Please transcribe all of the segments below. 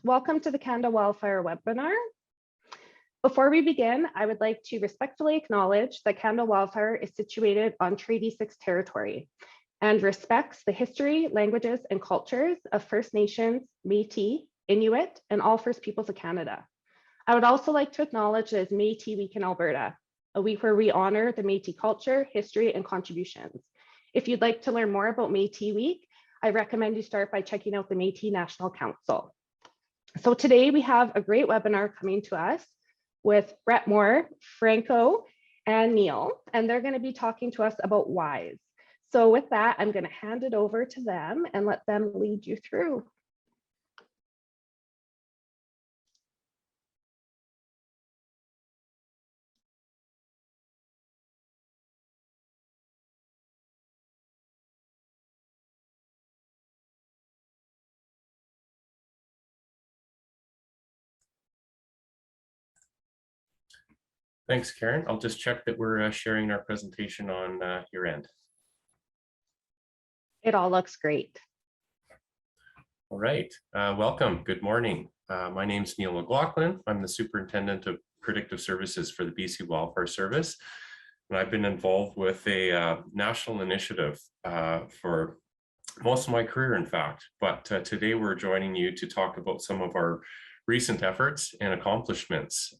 Welcome to the Canada Wildfire webinar. Before we begin, I would like to respectfully acknowledge that Canada Wildfire is situated on Treaty 6 territory and respects the history, languages, and cultures of First Nations, Métis, Inuit, and all First Peoples of Canada. I would also like to acknowledge that it's Métis Week in Alberta, a week where we honor the Métis culture, history, and contributions. If you'd like to learn more about Métis Week, I recommend you start by checking out the Métis National Council. So today we have a great webinar coming to us with Brett Moore, Franco, and Neil, and they're going to be talking to us about WISE. So with that, I'm going to hand it over to them and let them lead you through. Thanks, Karen. I'll just check that we're sharing our presentation on your end. It all looks great. All right, welcome. Good morning. My name is Neil McLaughlin. I'm the Superintendent of Predictive Services for the BC Wildfire Service. And I've been involved with a national initiative for most of my career, in fact. But today we're joining you to talk about some of our recent efforts and accomplishments.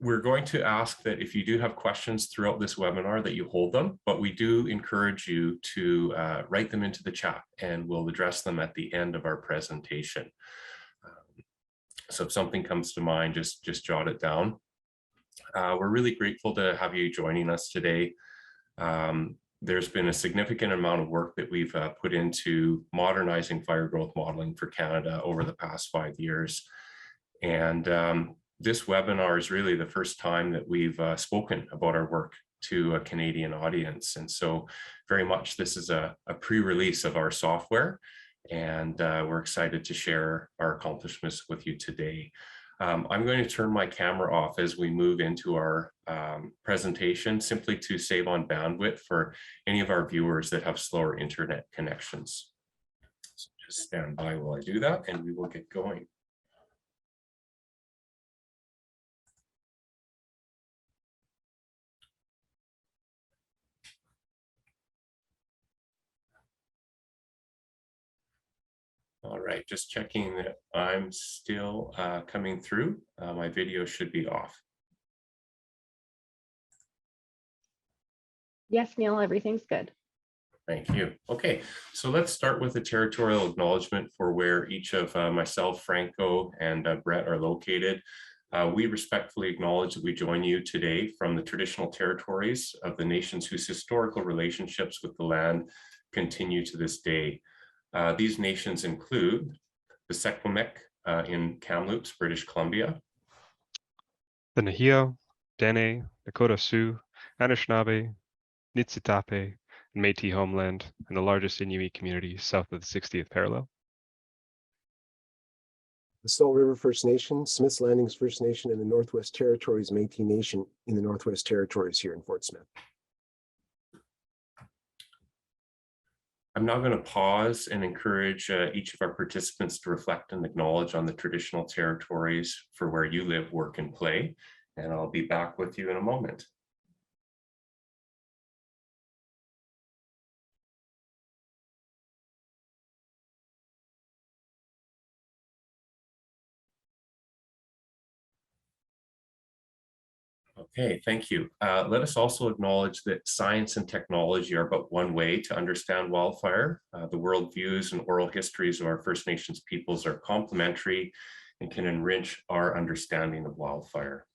We're going to ask that if you do have questions throughout this webinar that you hold them, but we do encourage you to write them into the chat and we'll address them at the end of our presentation. So if something comes to mind, just jot it down. We're really grateful to have you joining us today. There's been a significant amount of work that we've put into modernizing fire growth modeling for Canada over the past 5 years. And this webinar is really the first time that we've spoken about our work to a Canadian audience. And so very much this is a pre-release of our software, and we're excited to share our accomplishments with you today. I'm going to turn my camera off as we move into our presentation, simply to save on bandwidth for any of our viewers that have slower internet connections. So just stand by while I do that, and we will get going. All right, just checking that I'm still coming through. My video should be off. Yes, Neil, everything's good. Thank you. Okay, so let's start with a territorial acknowledgement for where each of myself, Franco, and Brett are located. We respectfully acknowledge that we join you today from the traditional territories of the nations whose historical relationships with the land continue to this day. These nations include the Secwepemc in Kamloops, British Columbia, the Nahio, Dene, Dakota Sioux, Anishinaabe, Niitsitapi, and Métis homeland, and the largest Inuit community south of the 60th parallel. The Salt River First Nation, Smith's Landings First Nation, and the Northwest Territories Métis Nation in the Northwest Territories here in Fort Smith. I'm now going to pause and encourage each of our participants to reflect and acknowledge on the traditional territories for where you live, work, and play. And I'll be back with you in a moment. Okay, thank you. Let us also acknowledge that science and technology are but one way to understand wildfire. The world views and oral histories of our First Nations peoples are complementary and can enrich our understanding of wildfire.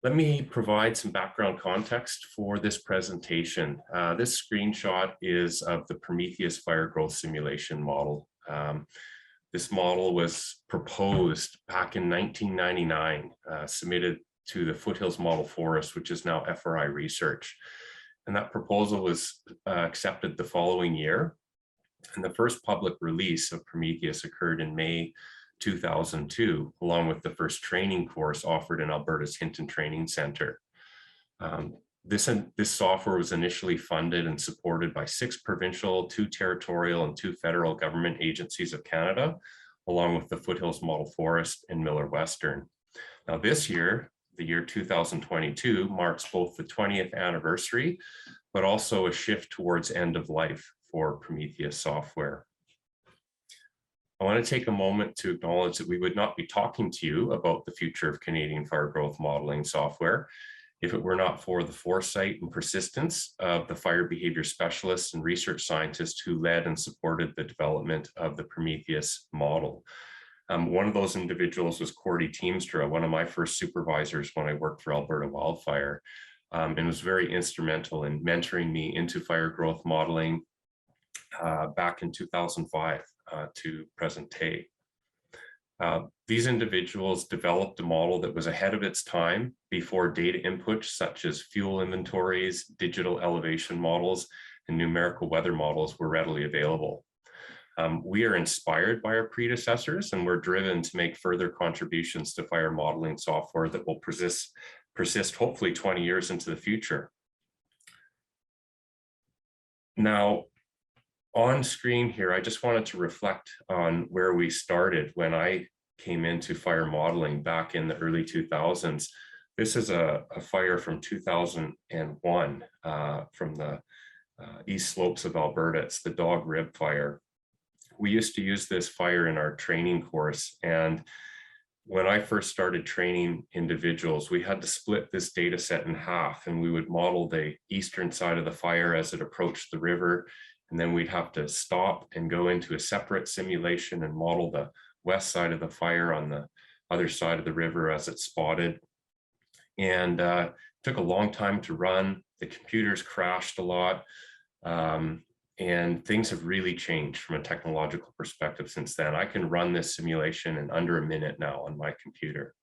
Let me provide some background context for this presentation. This screenshot is of the Prometheus fire growth simulation model. This model was proposed back in 1999, submitted to the Foothills Model Forest, which is now FRI Research. And that proposal was accepted the following year. And the first public release of Prometheus occurred in May 2002, along with the first training course offered in Alberta's Hinton Training Center. This software was initially funded and supported by 6 provincial, 2 territorial, and 2 federal government agencies of Canada, along with the Foothills Model Forest and Miller Western. Now this year, the year 2022, marks both the 20th anniversary, but also a shift towards end of life for Prometheus software. I want to take a moment to acknowledge that we would not be talking to you about the future of Canadian fire growth modeling software if it were not for the foresight and persistence of the fire behavior specialists and research scientists who led and supported the development of the Prometheus model. One of those individuals was Cordy Teamstra, one of my first supervisors when I worked for Alberta Wildfire, and was very instrumental in mentoring me into fire growth modeling back in 2005 to present day. These individuals developed a model that was ahead of its time before data inputs such as fuel inventories, digital elevation models, and numerical weather models were readily available. We are inspired by our predecessors, and we're driven to make further contributions to fire modeling software that will persist hopefully 20 years into the future. Now, on screen here, I just wanted to reflect on where we started when I came into fire modeling back in the early 2000s. This is a fire from 2001 from the east slopes of Alberta. It's the Dog Rib Fire. We used to use this fire in our training course, and when I first started training individuals, we had to split this data set in half, and we would model the eastern side of the fire as it approached the river, and then we'd have to stop and go into a separate simulation and model the west side of the fire on the other side of the river as it spotted. And it took a long time to run. The computers crashed a lot. And things have really changed from a technological perspective since then. I can run this simulation in under a minute now on my computer.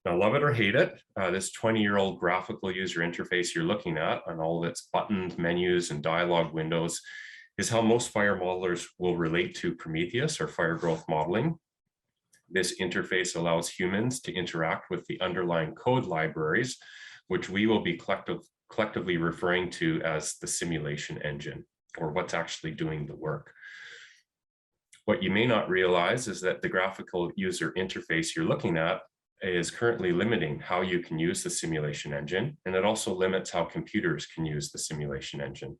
Now, love it or hate it, this 20-year-old graphical user interface you're looking at on all of its buttons, menus, and dialog windows is how most fire modelers will relate to Prometheus or fire growth modeling. This interface allows humans to interact with the underlying code libraries, which we will be collectively referring to as the simulation engine, or what's actually doing the work. What you may not realize is that the graphical user interface you're looking at is currently limiting how you can use the simulation engine, and it also limits how computers can use the simulation engine.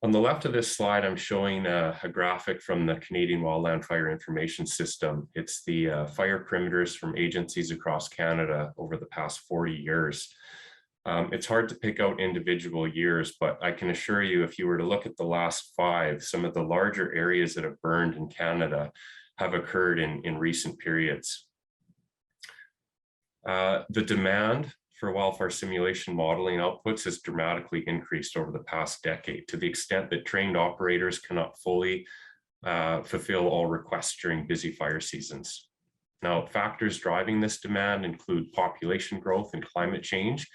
On the left of this slide, I'm showing a graphic from the Canadian Wildland Fire Information System. It's the fire perimeters from agencies across Canada over the past 40 years. It's hard to pick out individual years, but I can assure you, if you were to look at the last 5, some of the larger areas that have burned in Canada have occurred in recent periods. The demand for wildfire simulation modeling outputs has dramatically increased over the past decade, to the extent that trained operators cannot fully fulfill all requests during busy fire seasons. Now, factors driving this demand include population growth and climate change,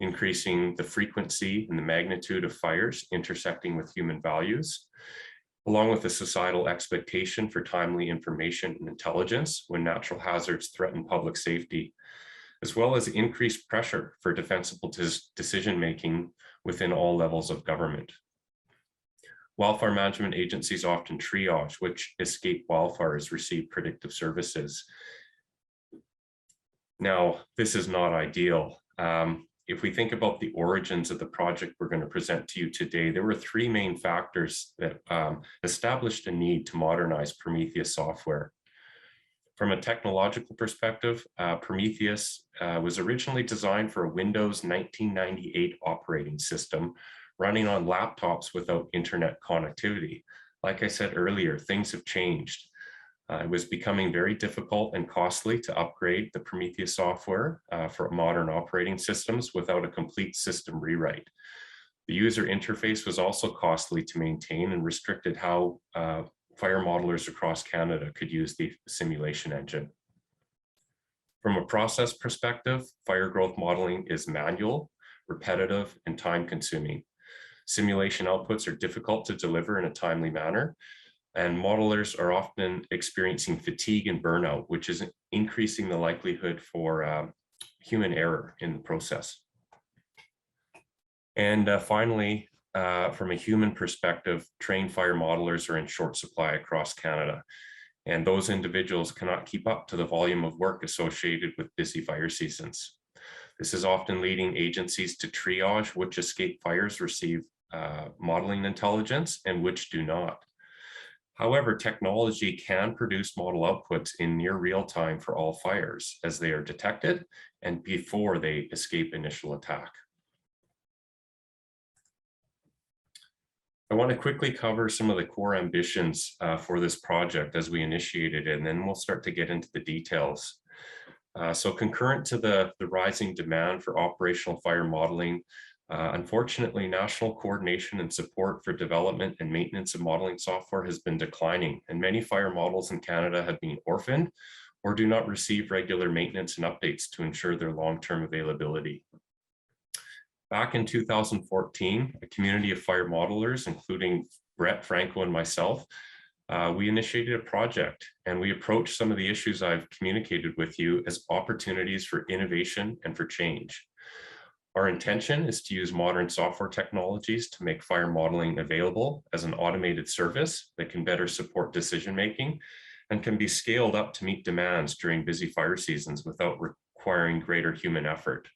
increasing the frequency and the magnitude of fires intersecting with human values, along with the societal expectation for timely information and intelligence when natural hazards threaten public safety, as well as increased pressure for defensible decision-making within all levels of government. Wildfire management agencies often triage which escape wildfires receive predictive services. Now, this is not ideal. If we think about the origins of the project we're going to present to you today, there were 3 main factors that established a need to modernize Prometheus software. From a technological perspective, Prometheus was originally designed for a Windows 1998 operating system running on laptops without internet connectivity. Like I said earlier, things have changed. It was becoming very difficult and costly to upgrade the Prometheus software for modern operating systems without a complete system rewrite. The user interface was also costly to maintain and restricted how fire modelers across Canada could use the simulation engine. From a process perspective, fire growth modeling is manual, repetitive, and time-consuming. Simulation outputs are difficult to deliver in a timely manner. And modelers are often experiencing fatigue and burnout, which is increasing the likelihood for human error in the process. And finally, from a human perspective, trained fire modelers are in short supply across Canada. And those individuals cannot keep up to the volume of work associated with busy fire seasons. This is often leading agencies to triage which escape fires receive modeling intelligence and which do not. However, technology can produce model outputs in near real time for all fires as they are detected and before they escape initial attack. I want to quickly cover some of the core ambitions for this project as we initiated it, and then we'll start to get into the details. So concurrent to the rising demand for operational fire modeling, unfortunately, national coordination and support for development and maintenance of modeling software has been declining, and many fire models in Canada have been orphaned or do not receive regular maintenance and updates to ensure their long-term availability. Back in 2014, a community of fire modelers, including Brett, Franco, and myself, we initiated a project, and we approached some of the issues I've communicated with you as opportunities for innovation and for change. Our intention is to use modern software technologies to make fire modeling available as an automated service that can better support decision-making and can be scaled up to meet demands during busy fire seasons without requiring greater human effort.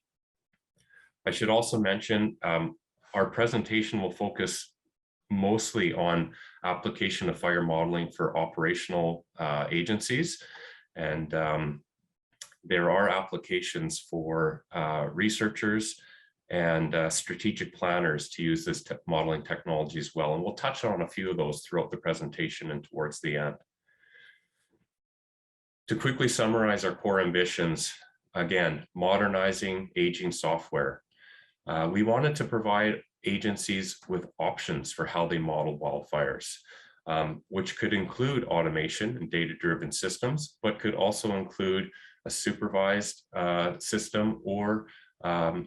I should also mention our presentation will focus mostly on application of fire modeling for operational agencies, and there are applications for researchers and strategic planners to use this modeling technology as well. And we'll touch on a few of those throughout the presentation and towards the end. To quickly summarize our core ambitions, again, modernizing aging software. We wanted to provide agencies with options for how they model wildfires, which could include automation and data-driven systems, but could also include a supervised system or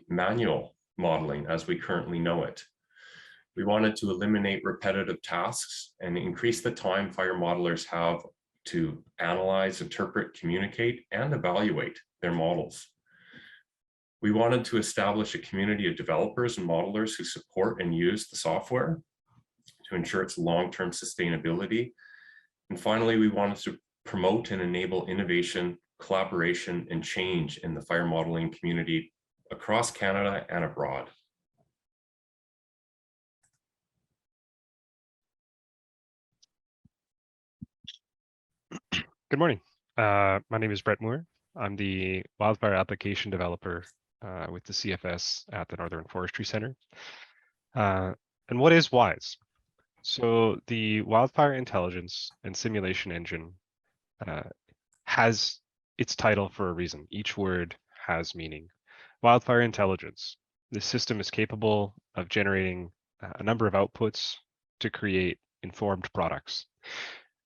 manual modeling as we currently know it. We wanted to eliminate repetitive tasks and increase the time fire modelers have to analyze, interpret, communicate, and evaluate their models. We wanted to establish a community of developers and modelers who support and use the software to ensure its long-term sustainability. And finally, we wanted to promote and enable innovation, collaboration, and change in the fire modeling community across Canada and abroad. Good morning. My name is Brett Moore. I'm the wildfire application developer with the CFS at the Northern Forestry Center. And what is WISE? So the Wildfire Intelligence and Simulation Engine has its title for a reason. Each word has meaning. Wildfire Intelligence. This system is capable of generating a number of outputs to create informed products.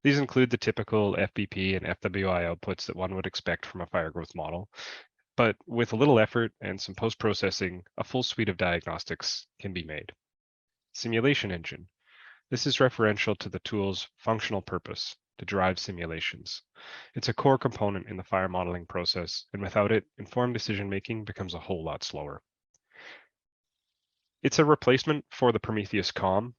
These include the typical FBP and FWI outputs that one would expect from a fire growth model. But with a little effort and some post-processing, a full suite of diagnostics can be made. Simulation engine. This is referential to the tool's functional purpose to drive simulations. It's a core component in the fire modeling process, and without it, informed decision-making becomes a whole lot slower. It's a replacement for the Prometheus COM,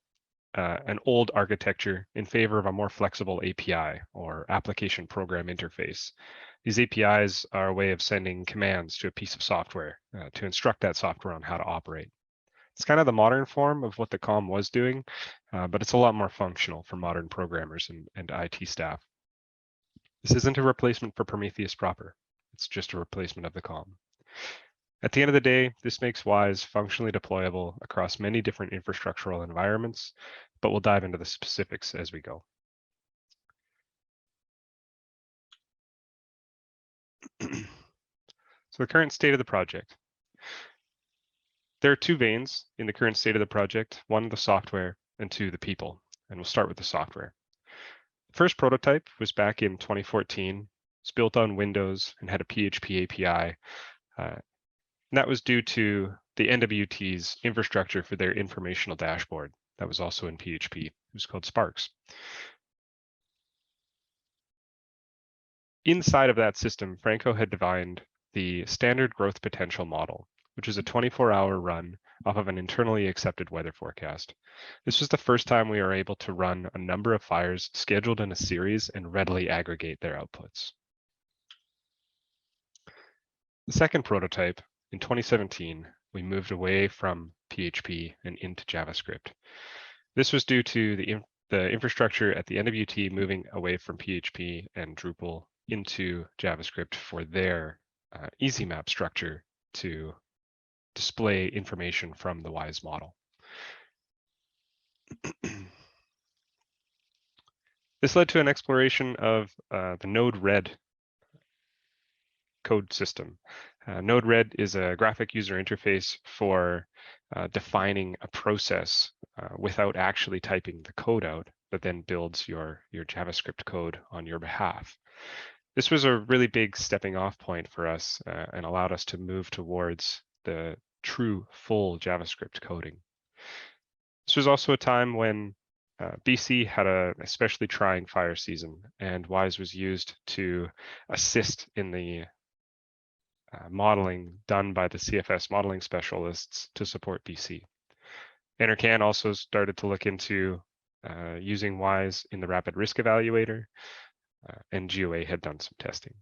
an old architecture in favor of a more flexible API or application program interface. These APIs are a way of sending commands to a piece of software to instruct that software on how to operate. It's kind of the modern form of what the COM was doing, but it's a lot more functional for modern programmers and IT staff. This isn't a replacement for Prometheus proper. It's just a replacement of the COM. At the end of the day, this makes WISE functionally deployable across many different infrastructural environments, but we'll dive into the specifics as we go. So the current state of the project. There are two veins in the current state of the project, one the software and two the people, and we'll start with the software. The first prototype was back in 2014. It's built on Windows and had a PHP API. And that was due to the NWT's infrastructure for their informational dashboard that was also in PHP. It was called Sparks. inside of that system, Franco had defined the standard growth potential model, which is a 24-hour run off of an internally accepted weather forecast. This was the first time we were able to run a number of fires scheduled in a series and readily aggregate their outputs. The second prototype, in 2017, we moved away from PHP and into JavaScript. This was due to the infrastructure at the NWT moving away from PHP and Drupal into JavaScript for their easy map structure to display information from the WISE model. This led to an exploration of the Node-RED code system. Node-RED is a graphic user interface for defining a process without actually typing the code out, but then builds your JavaScript code on your behalf. This was a really big stepping off point for us and allowed us to move towards the true full JavaScript coding. This was also a time when BC had an especially trying fire season, and WISE was used to assist in the modeling done by the CFS modeling specialists to support BC. NRCan also started to look into using WISE in the rapid risk evaluator, and GOA had done some testing.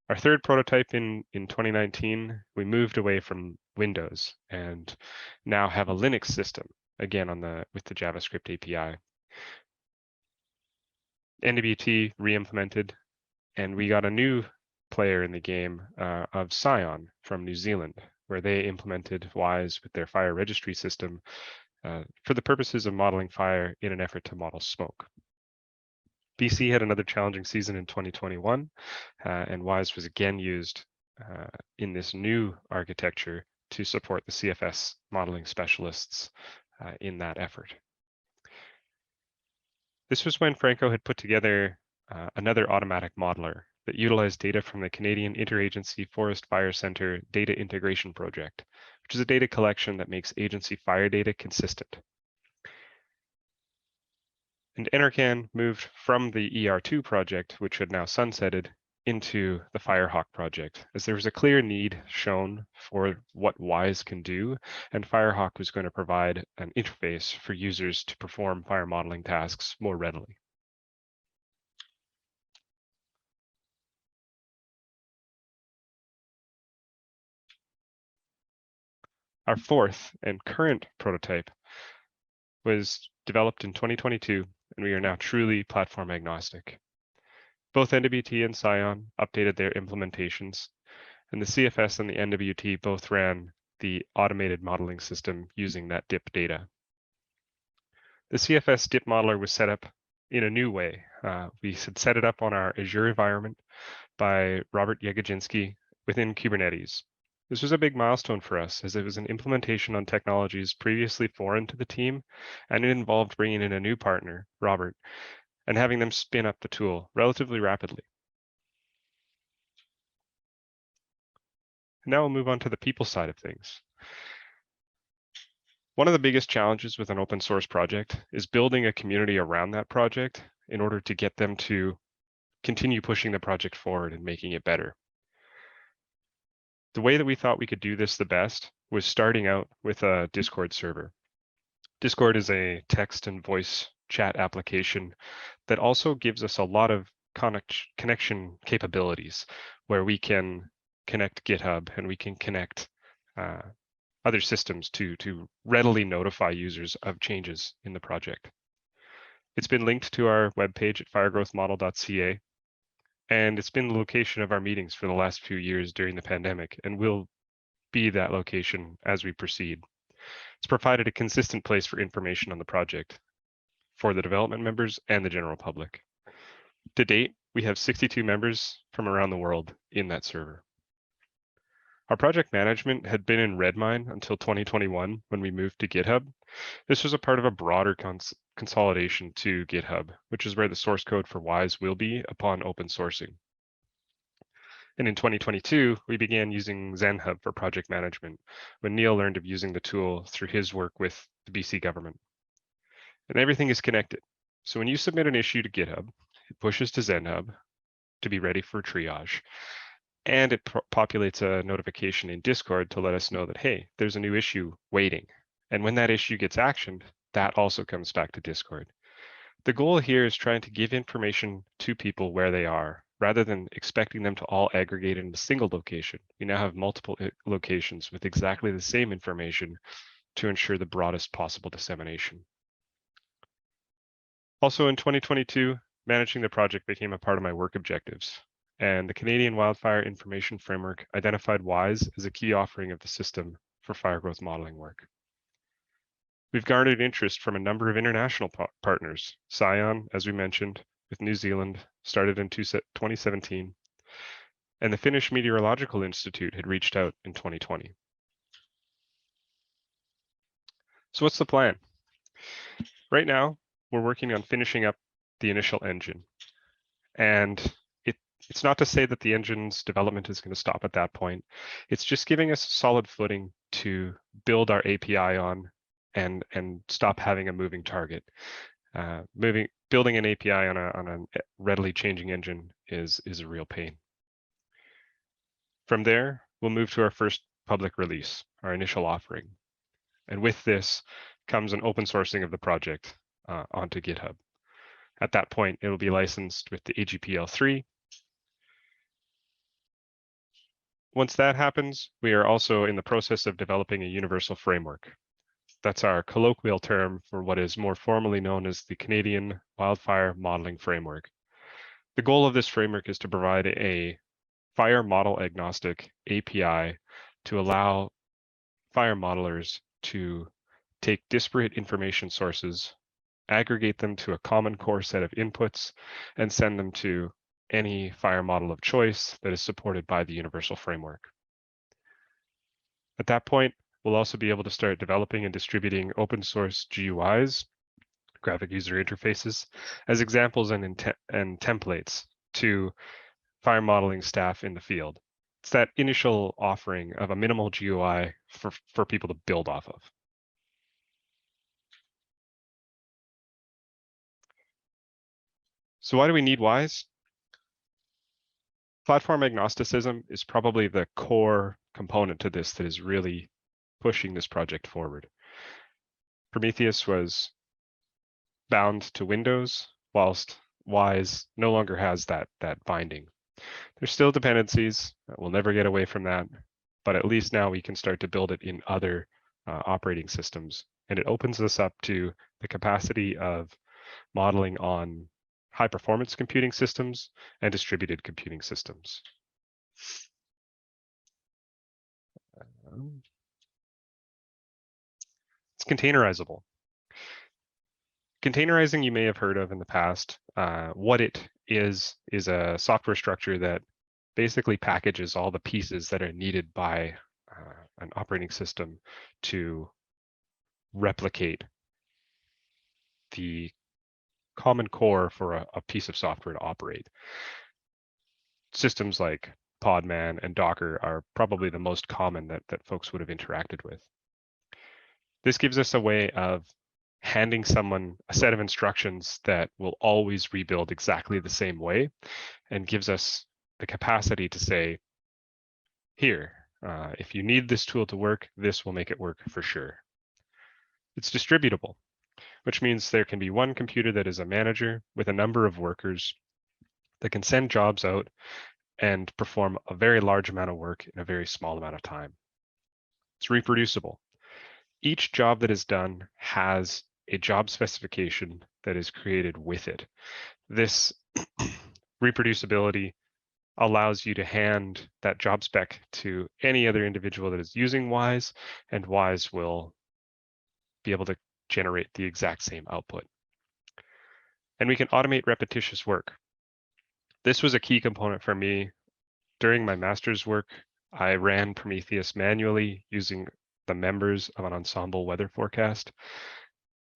Our third prototype in 2019, we moved away from Windows and now have a Linux system, again with the JavaScript API. NWT re-implemented, and we got a new player in the game of Scion from New Zealand, where they implemented WISE with their fire registry system for the purposes of modeling fire in an effort to model smoke. BC had another challenging season in 2021, and WISE was again used in this new architecture to support the CFS modeling specialists in that effort. This was when Franco had put together another automatic modeler that utilized data from the Canadian Interagency Forest Fire Centre Data Integration Project, which is a data collection that makes agency fire data consistent. And NRCan moved from the ER2 project, which had now sunsetted, into the Firehawk project, as there was a clear need shown for what WISE can do, and Firehawk was going to provide an interface for users to perform fire modeling tasks more readily. Our fourth and current prototype was developed in 2022, and we are now truly platform agnostic. Both NWT and Scion updated their implementations, and the CFS and the NWT both ran the automated modeling system using that DIP data. The CFS DIP modeler was set up in a new way. We had set it up on our Azure environment by Robert Jagodzinski within Kubernetes. This was a big milestone for us, as it was an implementation on technologies previously foreign to the team, and it involved bringing in a new partner, Robert, and having them spin up the tool relatively rapidly. Now we'll move on to the people side of things. One of the biggest challenges with an open source project is building a community around that project in order to get them to continue pushing the project forward and making it better. The way that we thought we could do this the best was starting out with a Discord server. Discord is a text and voice chat application that also gives us a lot of connection capabilities, where we can connect GitHub and we can connect other systems to readily notify users of changes in the project. It's been linked to our webpage at firegrowthmodel.ca, and it's been the location of our meetings for the last few years during the pandemic, and will be that location as we proceed. It's provided a consistent place for information on the project for the development members and the general public. To date, we have 62 members from around the world in that server. Our project management had been in Redmine until 2021 when we moved to GitHub. This was a part of a broader consolidation to GitHub, which is where the source code for WISE will be upon open sourcing. And in 2022, we began using ZenHub for project management when Neil learned of using the tool through his work with the BC government. And everything is connected. So when you submit an issue to GitHub, it pushes to ZenHub to be ready for triage. And it populates a notification in Discord to let us know that, hey, there's a new issue waiting. And when that issue gets actioned, that also comes back to Discord. The goal here is trying to give information to people where they are, rather than expecting them to all aggregate in a single location. We now have multiple locations with exactly the same information to ensure the broadest possible dissemination. Also in 2022, managing the project became a part of my work objectives, and the Canadian Wildfire Information Framework identified WISE as a key offering of the system for fire growth modeling work. We've garnered interest from a number of international partners. Scion, as we mentioned, with New Zealand, started in 2017, and the Finnish Meteorological Institute had reached out in 2020. So what's the plan? Right now, we're working on finishing up the initial engine. And it's not to say that the engine's development is going to stop at that point. It's just giving us a solid footing to build our API on and stop having a moving target. Building an API on a readily changing engine is a real pain. From there, we'll move to our first public release, our initial offering. And with this comes an open sourcing of the project onto GitHub. At that point, it will be licensed with the AGPL3. Once that happens, we are also in the process of developing a universal framework. That's our colloquial term for what is more formally known as the Canadian Wildfire Modeling Framework. The goal of this framework is to provide a fire model agnostic API to allow fire modelers to take disparate information sources, aggregate them to a common core set of inputs, and send them to any fire model of choice that is supported by the universal framework. At that point, we'll also be able to start developing and distributing open source GUIs, graphic user interfaces, as examples and templates to fire modeling staff in the field. It's that initial offering of a minimal GUI for people to build off of. So why do we need WISE? Platform agnosticism is probably the core component to this that is really pushing this project forward. Prometheus was bound to Windows, whilst WISE no longer has that binding. There's still dependencies. We'll never get away from that, but at least now we can start to build it in other operating systems. And it opens us up to the capacity of modeling on high performance computing systems and distributed computing systems. It's containerizable. Containerizing you may have heard of in the past. What it is a software structure that basically packages all the pieces that are needed by an operating system to replicate the common core for a piece of software to operate. Systems like Podman and Docker are probably the most common that folks would have interacted with. This gives us a way of handing someone a set of instructions that will always rebuild exactly the same way, and gives us the capacity to say, here, if you need this tool to work, this will make it work for sure. It's distributable, which means there can be one computer that is a manager with a number of workers that can send jobs out and perform a very large amount of work in a very small amount of time. It's reproducible. Each job that is done has a job specification that is created with it. This reproducibility allows you to hand that job spec to any other individual that is using WISE, and WISE will be able to generate the exact same output. And we can automate repetitious work. This was a key component for me. During my master's work, I ran Prometheus manually using the members of an ensemble weather forecast.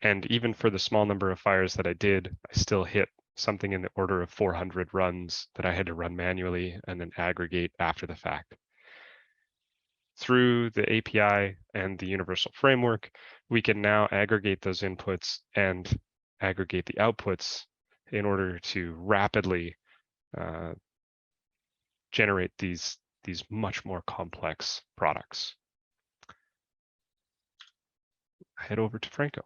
And even for the small number of fires that I did, I still hit something in the order of 400 runs that I had to run manually and then aggregate after the fact. Through the API and the universal framework, we can now aggregate those inputs and aggregate the outputs in order to rapidly generate these much more complex products. Head over to Franco.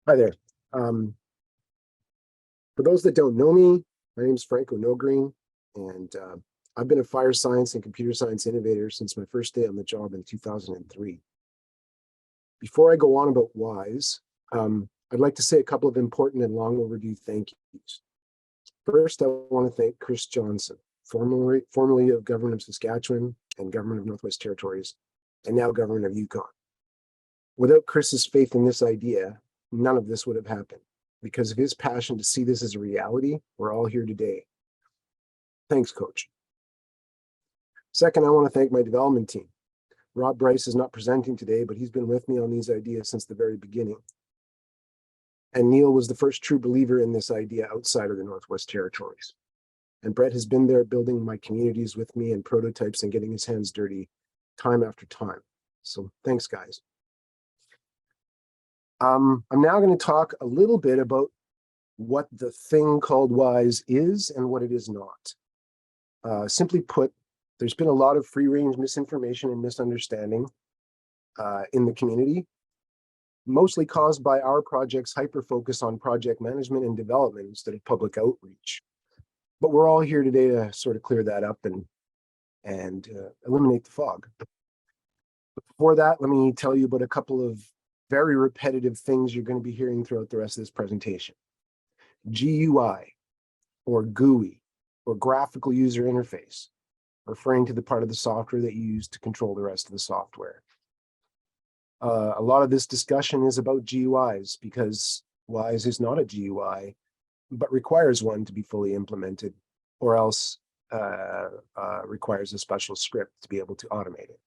Hi there. For those that don't know me, my name is Franco Nogreen, and I've been a fire science and computer science innovator since my first day on the job in 2003. Before I go on about WISE, I'd like to say a couple of important and long overdue thank yous. First, I want to thank Chris Johnson, formerly of Government of Saskatchewan and Government of Northwest Territories, and now Government of Yukon. Without Chris's faith in this idea, none of this would have happened. Because of his passion to see this as a reality, we're all here today. Thanks, Coach. Second, I want to thank my development team. Rob Bryce is not presenting today, but he's been with me on these ideas since the very beginning. And Neil was the first true believer in this idea outside of the Northwest Territories. And Brett has been there building my communities with me and prototypes and getting his hands dirty time after time. So thanks, guys. I'm now going to talk a little bit about what the thing called WISE is and what it is not. Simply put, there's been a lot of free-range misinformation and misunderstanding in the community, mostly caused by our project's hyper-focus on project management and development instead of public outreach. But we're all here today to sort of clear that up and eliminate the fog. But before that, let me tell you about a couple of very repetitive things you're going to be hearing throughout the rest of this presentation. GUI, or GUI, or graphical user interface, referring to the part of the software that you use to control the rest of the software. A lot of this discussion is about GUIs because WISE is not a GUI, but requires one to be fully implemented, or else requires a special script to be able to automate it.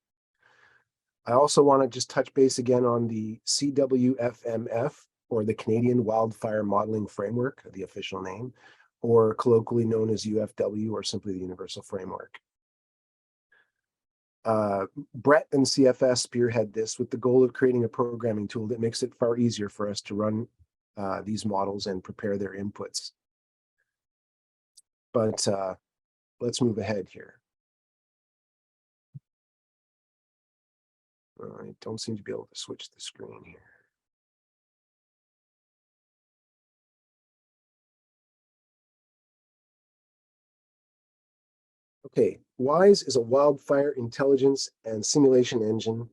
I also want to just touch base again on the CWFMF, or the Canadian Wildfire Modeling Framework, the official name, or colloquially known as UFW, or simply the Universal Framework. Brett and CFS spearhead this with the goal of creating a programming tool that makes it far easier for us to run these models and prepare their inputs. But let's move ahead here. I don't seem to be able to switch the screen here. Okay, WISE is a wildfire intelligence and simulation engine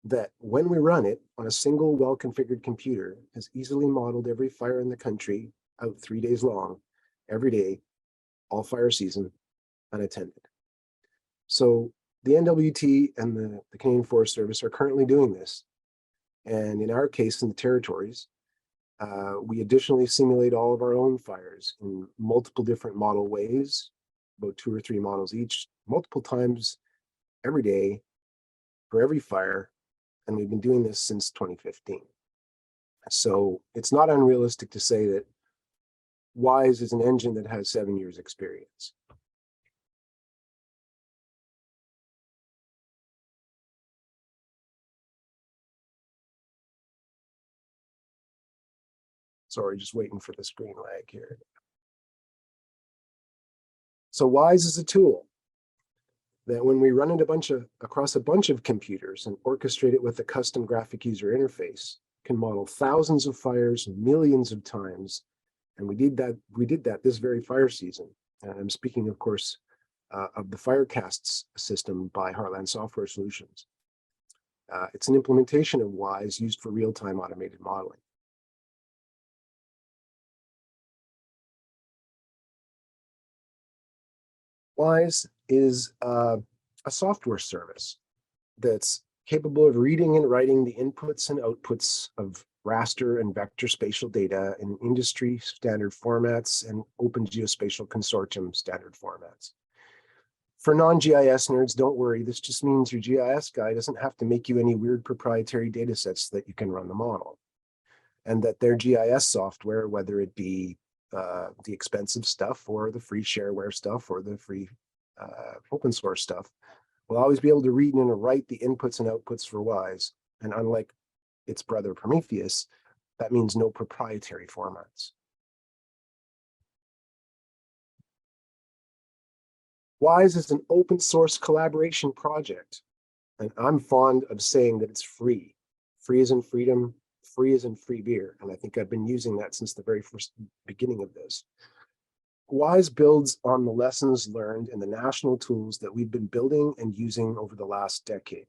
that, when we run it on a single well-configured computer, has easily modeled every fire in the country out 3 days long, every day, all fire season, unattended. So the NWT and the Canadian Forest Service are currently doing this. And in our case, in the territories, we additionally simulate all of our own fires in multiple different model ways, about 2 or 3 models each, multiple times every day for every fire. And we've been doing this since 2015. So it's not unrealistic to say that WISE is an engine that has 7 years experience. Sorry, just waiting for the screen lag here. So WISE is a tool that, when we run it across a bunch of computers and orchestrate it with a custom graphic user interface, can model thousands of fires millions of times. And we did that this very fire season. And I'm speaking, of course, of the Firecasts system by Heartland Software Solutions. It's an implementation of WISE used for real-time automated modeling. WISE is a software service that's capable of reading and writing the inputs and outputs of raster and vector spatial data in industry standard formats and Open Geospatial Consortium standard formats. For non-GIS nerds, don't worry, this just means your GIS guy doesn't have to make you any weird proprietary data sets so that you can run the model. And that their GIS software, whether it be the expensive stuff or the free shareware stuff or the free open source stuff, will always be able to read and write the inputs and outputs for WISE. And unlike its brother Prometheus, that means no proprietary formats. WISE is an open source collaboration project, and I'm fond of saying that it's free. Free as in freedom, free as in free beer, and I think I've been using that since the very first beginning of this. WISE builds on the lessons learned and the national tools that we've been building and using over the last decade.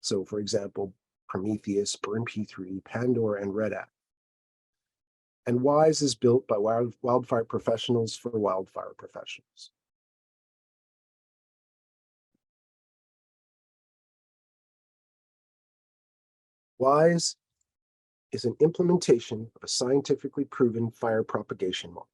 So, for example, Prometheus, BurnP3, Pandora, and Red Hat. And WISE is built by wildfire professionals for wildfire professionals. WISE is an implementation of a scientifically proven fire propagation model.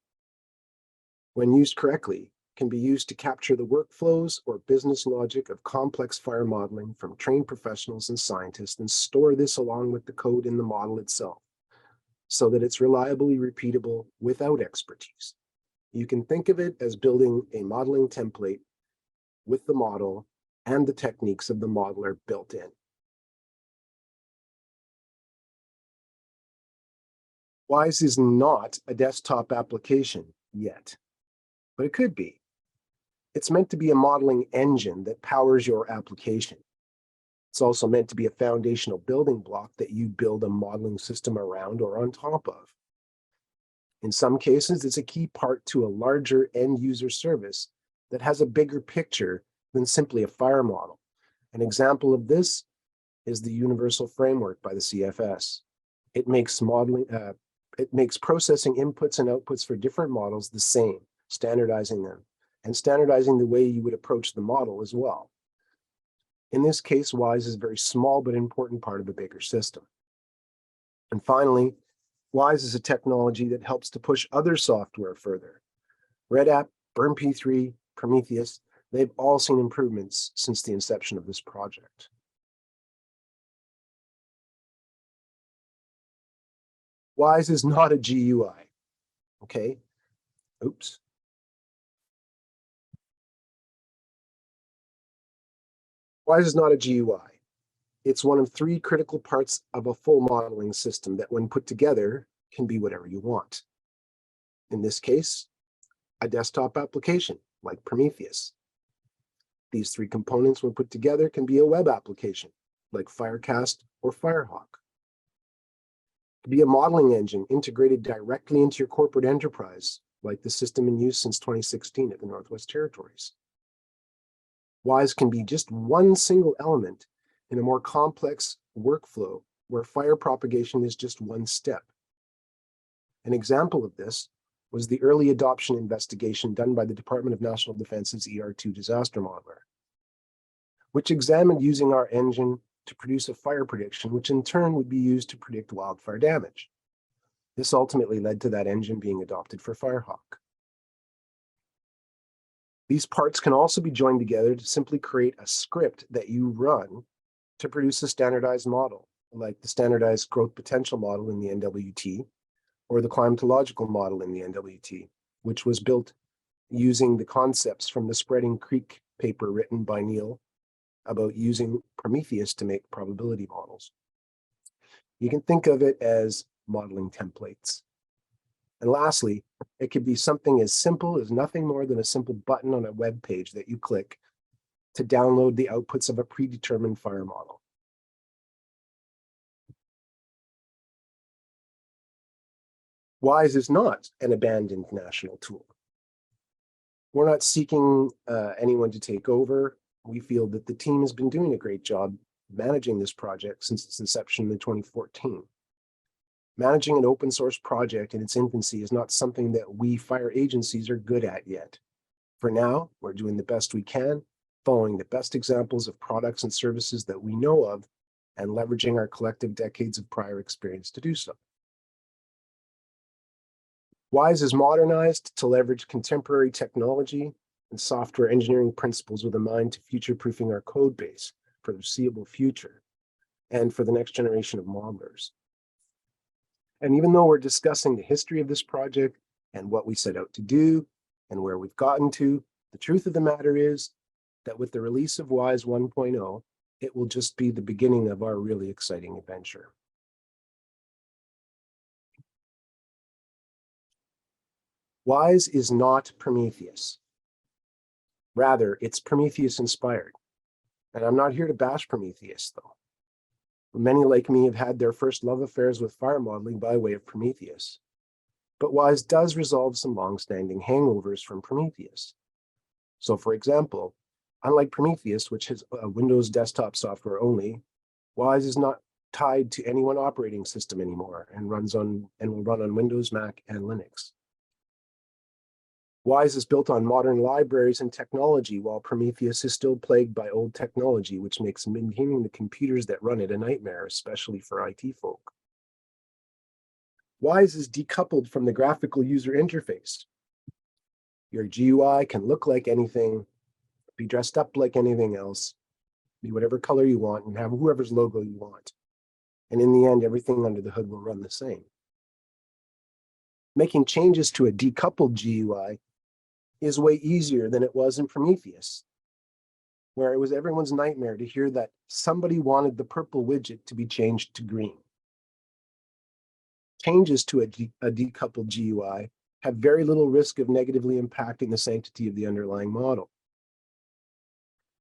When used correctly, can be used to capture the workflows or business logic of complex fire modeling from trained professionals and scientists and store this along with the code in the model itself so that it's reliably repeatable without expertise. You can think of it as building a modeling template with the model and the techniques of the modeler built in. WISE is not a desktop application yet, but it could be. It's meant to be a modeling engine that powers your application. It's also meant to be a foundational building block that you build a modeling system around or on top of. In some cases, it's a key part to a larger end user service that has a bigger picture than simply a fire model. An example of this is the Universal Framework by the CFS. It makes processing inputs and outputs for different models the same, standardizing them, and standardizing the way you would approach the model as well. In this case, WISE is a very small but important part of a bigger system. And finally, WISE is a technology that helps to push other software further. Red Hat, BurnP3, Prometheus, they've all seen improvements since the inception of this project. WISE is not a GUI, okay? Oops. WISE is not a GUI. It's one of three critical parts of a full modeling system that, when put together, can be whatever you want. In this case, a desktop application like Prometheus. These three components, when put together, can be a web application like Firecast or Firehawk. It can be a modeling engine integrated directly into your corporate enterprise, like the system in use since 2016 at the Northwest Territories. WISE can be just one single element in a more complex workflow where fire propagation is just one step. An example of this was the early adoption investigation done by the Department of National Defense's ER2 disaster modeler, which examined using our engine to produce a fire prediction, which in turn would be used to predict wildfire damage. This ultimately led to that engine being adopted for Firehawk. These parts can also be joined together to simply create a script that you run to produce a standardized model, like the standardized growth potential model in the NWT, or the climatological model in the NWT, which was built using the concepts from the Spreading Creek paper written by Neil about using Prometheus to make probability models. You can think of it as modeling templates. And lastly, it could be something as simple as nothing more than a simple button on a web page that you click to download the outputs of a predetermined fire model. WISE is not an abandoned national tool. We're not seeking anyone to take over. We feel that the team has been doing a great job managing this project since its inception in 2014. Managing an open source project in its infancy is not something that we fire agencies are good at yet. For now, we're doing the best we can, following the best examples of products and services that we know of, and leveraging our collective decades of prior experience to do so. WISE is modernized to leverage contemporary technology and software engineering principles with a mind to future-proofing our code base for the foreseeable future and for the next generation of modelers. And even though we're discussing the history of this project, and what we set out to do and where we've gotten to. The truth of the matter is that with the release of WISE 1.0, it will just be the beginning of our really exciting adventure. WISE is not Prometheus. Rather, it's Prometheus inspired. And I'm not here to bash Prometheus, though. Many like me have had their first love affairs with fire modeling by way of Prometheus. But WISE does resolve some long-standing hangovers from Prometheus. So for example, unlike Prometheus, which has Windows desktop software only, WISE is not tied to any one operating system anymore and will run on Windows, Mac, and Linux. WISE is built on modern libraries and technology, while Prometheus is still plagued by old technology, which makes maintaining the computers that run it a nightmare, especially for IT folk. WISE is decoupled from the graphical user interface. Your GUI can look like anything, be dressed up like anything else, be whatever color you want, and have whoever's logo you want. And in the end, everything under the hood will run the same. Making changes to a decoupled GUI is way easier than it was in Prometheus, where it was everyone's nightmare to hear that somebody wanted the purple widget to be changed to green. Changes to a decoupled GUI have very little risk of negatively impacting the sanctity of the underlying model.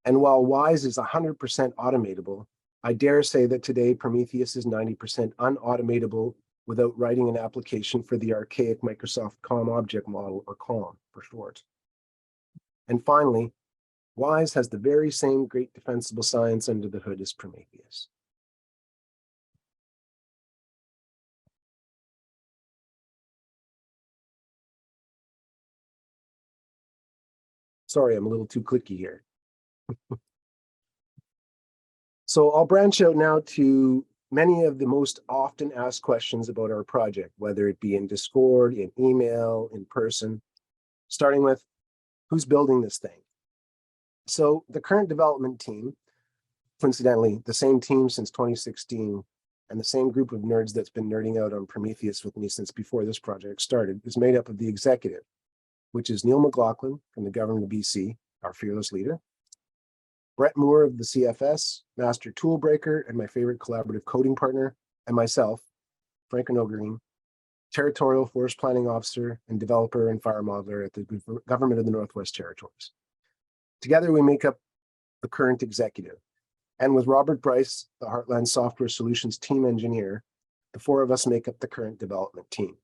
And while WISE is 100% automatable, I dare say that today Prometheus is 90% unautomatable without writing an application for the archaic Microsoft COM object model, or COM for short. And finally, WISE has the very same great defensible science under the hood as Prometheus. Sorry, I'm a little too clicky here. So I'll branch out now to many of the most often asked questions about our project, whether it be in Discord, in email, in person, starting with, who's building this thing? So the current development team, coincidentally, the same team since 2016, and the same group of nerds that's been nerding out on Prometheus with me since before this project started, is made up of the executive, which is Neil McLaughlin from the government of BC, our fearless leader, Brett Moore of the CFS, master tool breaker, and my favorite collaborative coding partner, and myself, Frank O'Green, territorial forest planning officer and developer and fire modeler at the government of the Northwest Territories. Together, we make up the current executive. And with Robert Bryce, the Heartland Software Solutions team engineer, the four of us make up the current development team.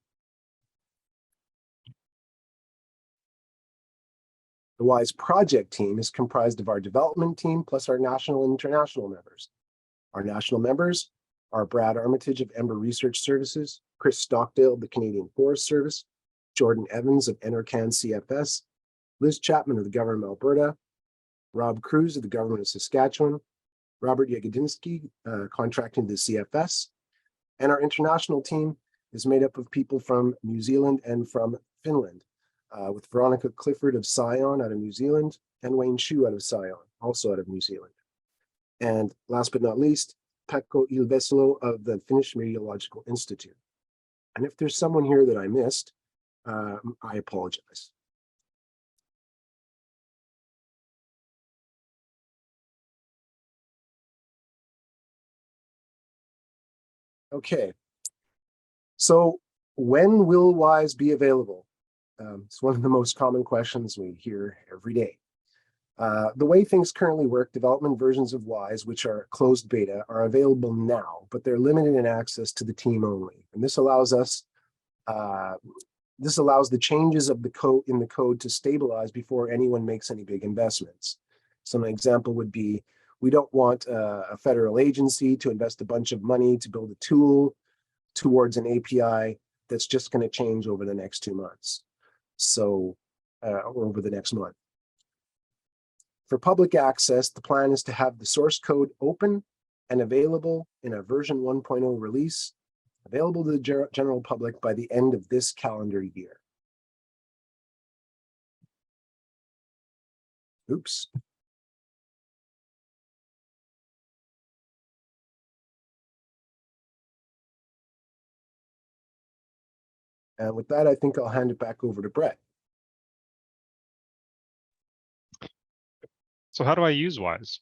The WISE project team is comprised of our development team plus our national and international members. Our national members are Brad Armitage of Ember Research Services, Chris Stockdale of the Canadian Forest Service, Jordan Evans of NRCan CFS, Liz Chapman of the Government of Alberta, Rob Cruz of the Government of Saskatchewan, Robert Yagodinsky, contracting to the CFS, and our international team is made up of people from New Zealand and from Finland, with Veronica Clifford of Scion out of New Zealand and Wayne Chu out of Scion, also out of New Zealand. And last but not least, Pekko Ilvesalo of the Finnish Meteorological Institute. And if there's someone here that I missed, I apologize. Okay, so when will WISE be available? It's one of the most common questions we hear every day. The way things currently work, development versions of WISE, which are closed beta, are available now, but they're limited in access to the team only. And this allows us, this allows the changes of the code in the code to stabilize before anyone makes any big investments. So an example would be, we don't want a federal agency to invest a bunch of money to build a tool towards an API that's just going to change over the next 2 months. So, or over the next month. For public access, the plan is to have the source code open and available in a version 1.0 release, available to the general public by the end of this calendar year. Oops. And with that, I think I'll hand it back over to Brett. So how do I use WISE?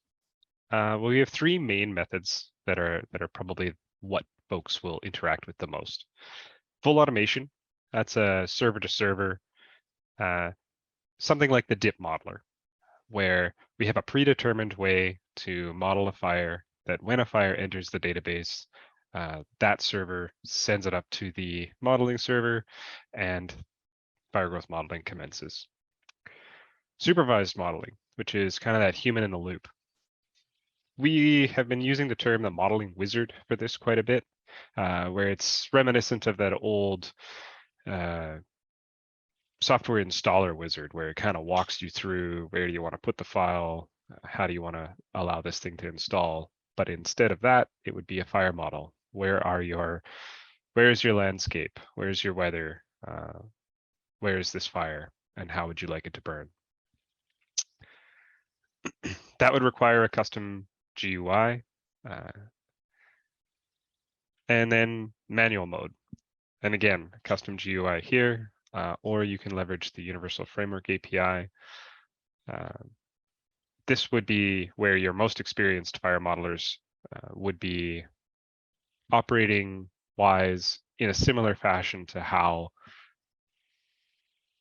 Well, we have three main methods that are probably what folks will interact with the most. Full automation, that's a server to server, something like the DIP modeler, where we have a predetermined way to model a fire that when a fire enters the database, that server sends it up to the modeling server and fire growth modeling commences. Supervised modeling, which is kind of that human in the loop. We have been using the term the modeling wizard for this quite a bit, where it's reminiscent of that old software installer wizard, where it kind of walks you through where do you want to put the file, how do you want to allow this thing to install. But instead of that, it would be a fire model. Where is your landscape? Where's your weather? Where is this fire? And how would you like it to burn? That would require a custom GUI, and then manual mode. And again, custom GUI here, or you can leverage the Universal Framework API. This would be where your most experienced fire modelers would be operating WISE in a similar fashion to how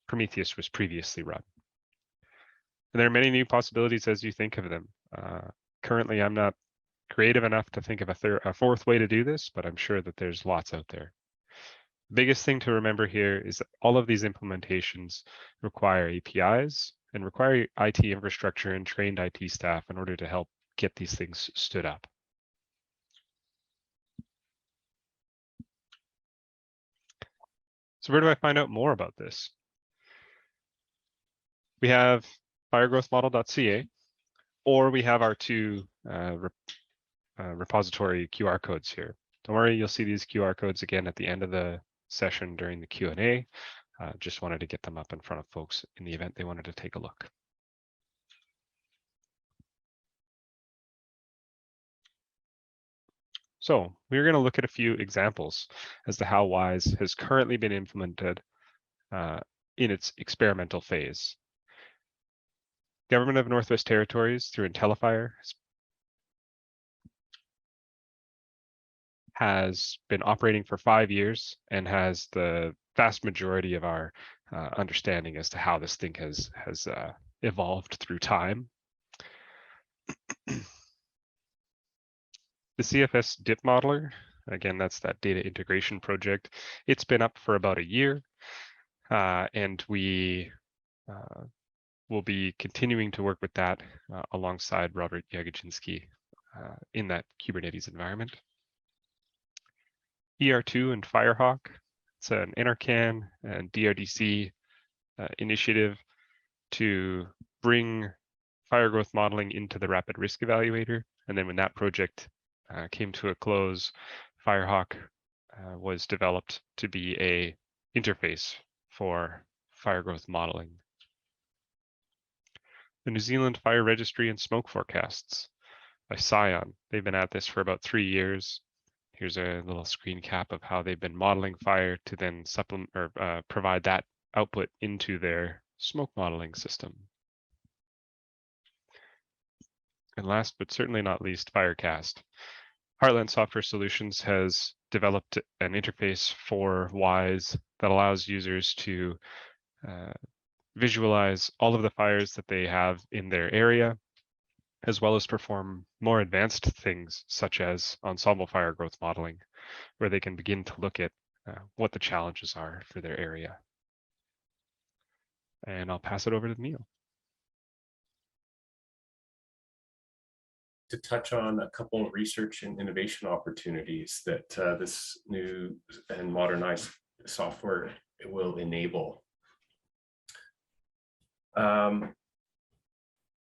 Prometheus was previously run. And there are many new possibilities as you think of them. Currently, I'm not creative enough to think of a fourth way to do this, but I'm sure that there's lots out there. The biggest thing to remember here is that all of these implementations require APIs and require IT infrastructure and trained IT staff in order to help get these things stood up. So where do I find out more about this? We have firegrowthmodel.ca, or we have our two repository QR codes here. Don't worry, you'll see these QR codes again at the end of the session during the Q&A. Just wanted to get them up in front of folks in the event they wanted to take a look. So we're going to look at a few examples as to how WISE has currently been implemented in its experimental phase. Government of Northwest Territories through IntelliFire has been operating for 5 years and has the vast majority of our understanding as to how this thing has evolved through time. The CFS DIP modeler, again, that's that data integration project. It's been up for about a year, and we will be continuing to work with that alongside Robert Jagodzinski in that Kubernetes environment. ER2 and Firehawk, it's an NRCan and DRDC initiative to bring fire growth modeling into the rapid risk evaluator. And then when that project came to a close, Firehawk was developed to be a interface for fire growth modeling. The New Zealand Fire Registry and Smoke Forecasts by Scion. They've been at this for about 3 years. Here's a little screen cap of how they've been modeling fire to then supplement or provide that output into their smoke modeling system. And last but certainly not least, Firecast. Heartland Software Solutions has developed an interface for WISE that allows users to visualize all of the fires that they have in their area, as well as perform more advanced things such as ensemble fire growth modeling, where they can begin to look at what the challenges are for their area. And I'll pass it over to Neil. To touch on a couple of research and innovation opportunities that this new and modernized software will enable.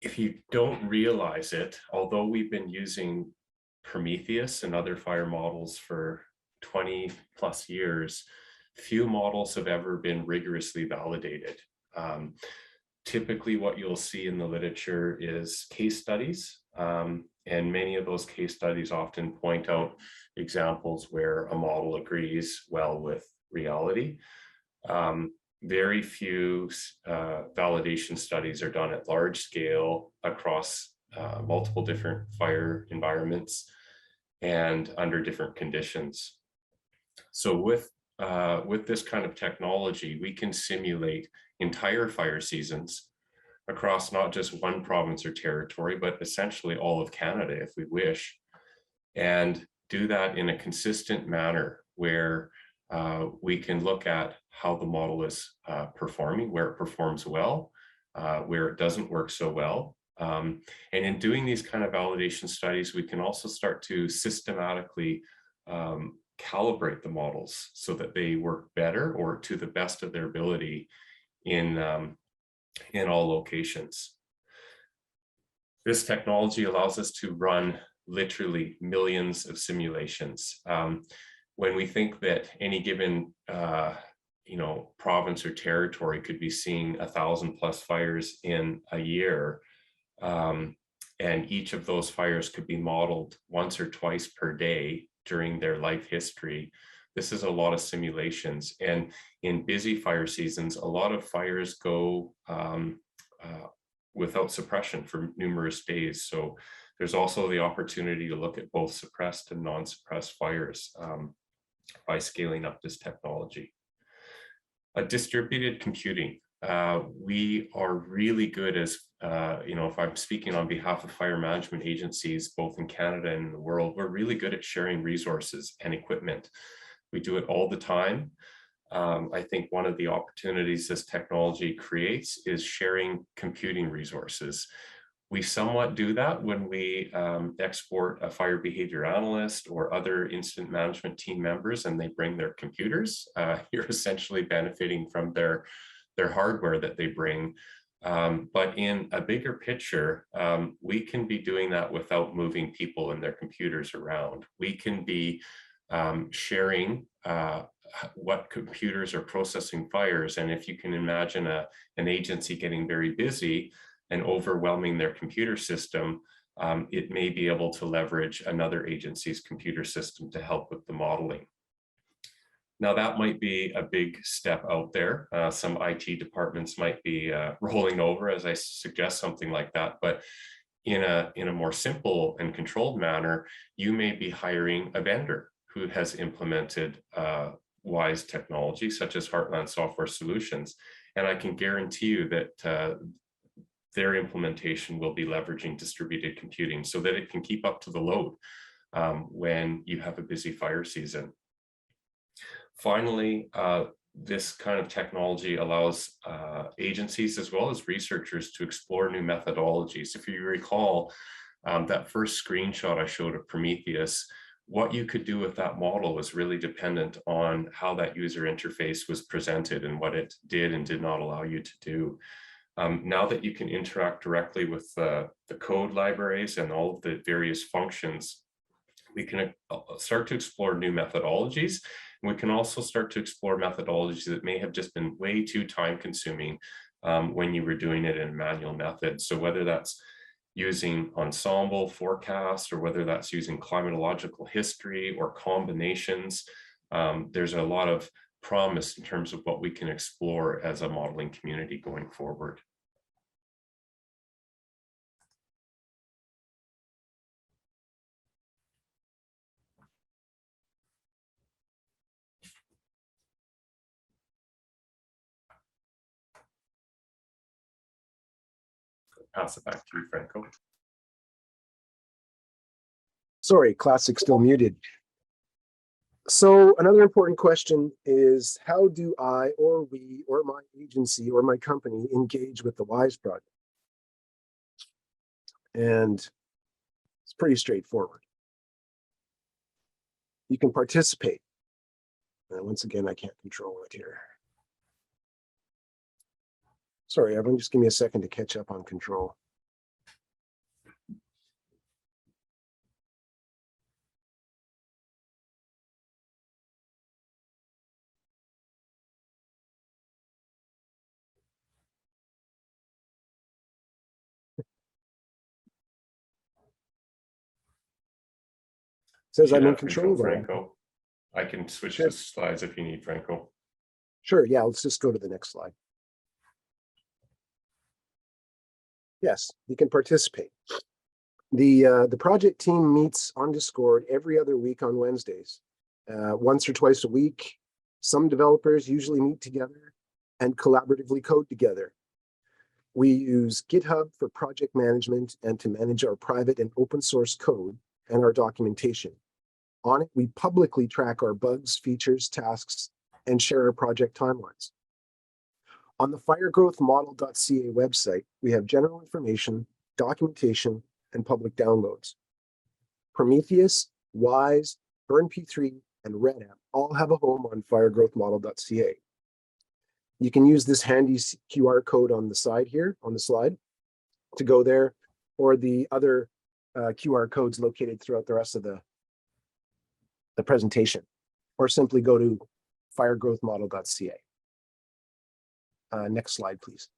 If you don't realize it, although we've been using Prometheus and other fire models for 20 plus years, few models have ever been rigorously validated. Typically what you'll see in the literature is case studies, and many of those case studies often point out examples where a model agrees well with reality. Very few validation studies are done at large scale across multiple different fire environments and under different conditions. So with this kind of technology, we can simulate entire fire seasons across not just one province or territory, but essentially all of Canada if we wish, and do that in a consistent manner where we can look at how the model is performing, where it performs well, where it doesn't work so well. And in doing these kind of validation studies, we can also start to systematically calibrate the models so that they work better or to the best of their ability in all locations. This technology allows us to run literally millions of simulations. When we think that any given province or territory could be seeing 1,000+ fires in a year, and each of those fires could be modeled once or twice per day during their life history, this is a lot of simulations. And in busy fire seasons, a lot of fires go without suppression for numerous days. So there's also the opportunity to look at both suppressed and non-suppressed fires by scaling up this technology. Distributed computing. We are really good as, if I'm speaking on behalf of fire management agencies, both in Canada and in the world, we're really good at sharing resources and equipment. We do it all the time. I think one of the opportunities this technology creates is sharing computing resources. We somewhat do that when we export a fire behavior analyst or other incident management team members and they bring their computers. You're essentially benefiting from their hardware that they bring. But in a bigger picture, we can be doing that without moving people and their computers around. We can be sharing what computers are processing fires. And if you can imagine an agency getting very busy and overwhelming their computer system, it may be able to leverage another agency's computer system to help with the modeling. Now that might be a big step out there. Some IT departments might be rolling over as I suggest something like that, but in a more simple and controlled manner, you may be hiring a vendor who has implemented WISE technology, such as Heartland Software Solutions. And I can guarantee you that their implementation will be leveraging distributed computing so that it can keep up to the load when you have a busy fire season. Finally, this kind of technology allows agencies as well as researchers to explore new methodologies. If you recall that first screenshot I showed of Prometheus, what you could do with that model was really dependent on how that user interface was presented and what it did and did not allow you to do. Now that you can interact directly with the code libraries and all of the various functions, we can start to explore new methodologies. And we can also start to explore methodologies that may have just been way too time consuming when you were doing it in a manual method. So whether that's using ensemble forecast or whether that's using climatological history or combinations, there's a lot of promise in terms of what we can explore as a modeling community going forward. Pass it back to you, Franco. Sorry, Classic still muted. So another important question is, how do I or we or my agency or my company engage with the WISE project? And it's pretty straightforward. You can participate. And once again, I can't control it here. Sorry, everyone, just give me a second to catch up on control. Says I'm in control, Franco. I can switch to slides if you need, Franco. Sure, yeah, let's just go to the next slide. Yes, you can participate. The project team meets on Discord every other week on Wednesdays, once or twice a week. Some developers usually meet together and collaboratively code together. We use GitHub for project management and to manage our private and open source code and our documentation. On it, we publicly track our bugs, features, tasks, and share our project timelines. On the firegrowthmodel.ca website, we have general information, documentation, and public downloads. Prometheus, Wise, BurnP3, and Red App all have a home on firegrowthmodel.ca. You can use this handy QR code on the side here, on the slide, to go there, or the other QR codes located throughout the rest of the presentation, or simply go to firegrowthmodel.ca. Next slide, please.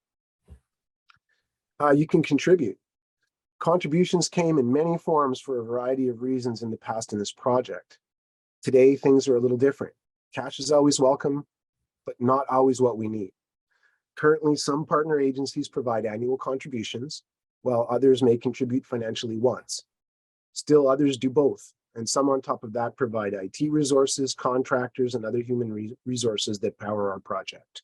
You can contribute. Contributions came in many forms for a variety of reasons in the past in this project. Today, things are a little different. Cash is always welcome, but not always what we need. Currently, some partner agencies provide annual contributions, while others may contribute financially once. Still, others do both, and some on top of that provide IT resources, contractors, and other human resources that power our project.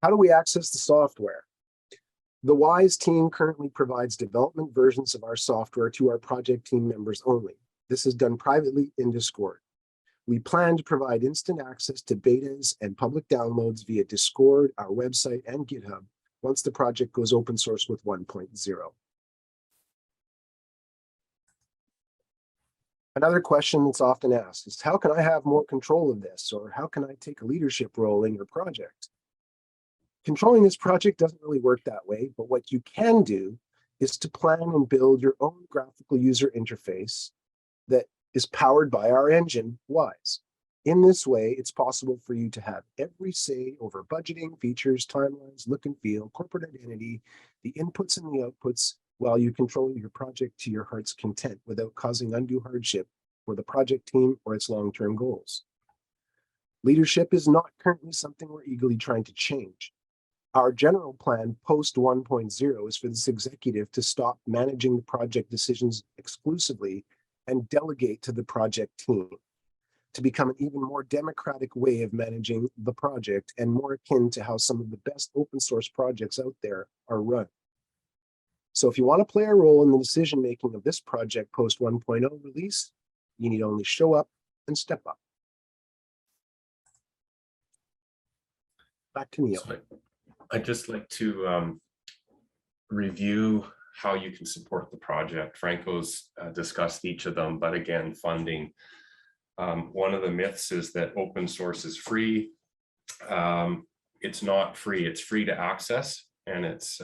How do we access the software? The WISE team currently provides development versions of our software to our project team members only. This is done privately in Discord. We plan to provide instant access to betas and public downloads via Discord, our website, and GitHub once the project goes open source with 1.0. Another question that's often asked is, how can I have more control of this? Or how can I take a leadership role in your project? Controlling this project doesn't really work that way, but what you can do is to plan and build your own graphical user interface that is powered by our engine, Wise. In this way, it's possible for you to have every say over budgeting, features, timelines, look and feel, corporate identity, the inputs and the outputs, while you control your project to your heart's content without causing undue hardship for the project team or its long-term goals. Leadership is not currently something we're eagerly trying to change. Our general plan post 1.0 is for this executive to stop managing the project decisions exclusively and delegate to the project team, to become an even more democratic way of managing the project and more akin to how some of the best open source projects out there are run. So if you want to play a role in the decision-making of this project post 1.0 release, you need only show up and step up. Back to Neil. So I'd just like to review how you can support the project. Franco's discussed each of them, but again, funding. One of the myths is that open source is free. It's not free. It's free to access, and it's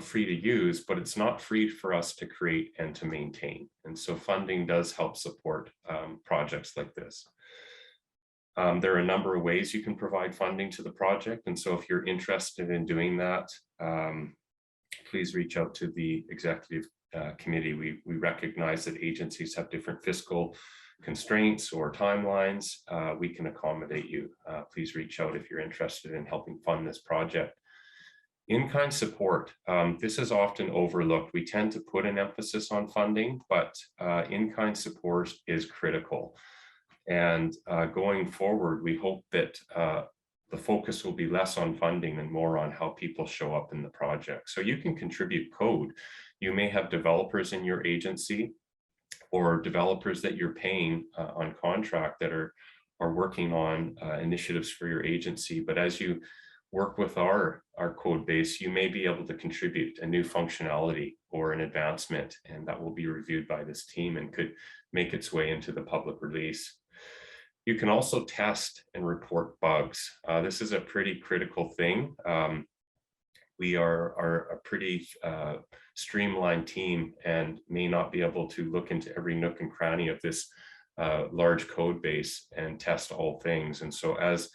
free to use, but it's not free for us to create and to maintain. And so funding does help support projects like this. There are a number of ways you can provide funding to the project. And so if you're interested in doing that, please reach out to the executive committee. We recognize that agencies have different fiscal constraints or timelines. We can accommodate you. Please reach out if you're interested in helping fund this project. In-kind support. This is often overlooked. We tend to put an emphasis on funding, but in-kind support is critical. And going forward, we hope that the focus will be less on funding and more on how people show up in the project. So you can contribute code. You may have developers in your agency or developers that you're paying on contract that are working on initiatives for your agency. But as you work with our code base, you may be able to contribute a new functionality or an advancement, and that will be reviewed by this team and could make its way into the public release. You can also test and report bugs. This is a pretty critical thing. We are a pretty streamlined team and may not be able to look into every nook and cranny of this large code base and test all things. And so as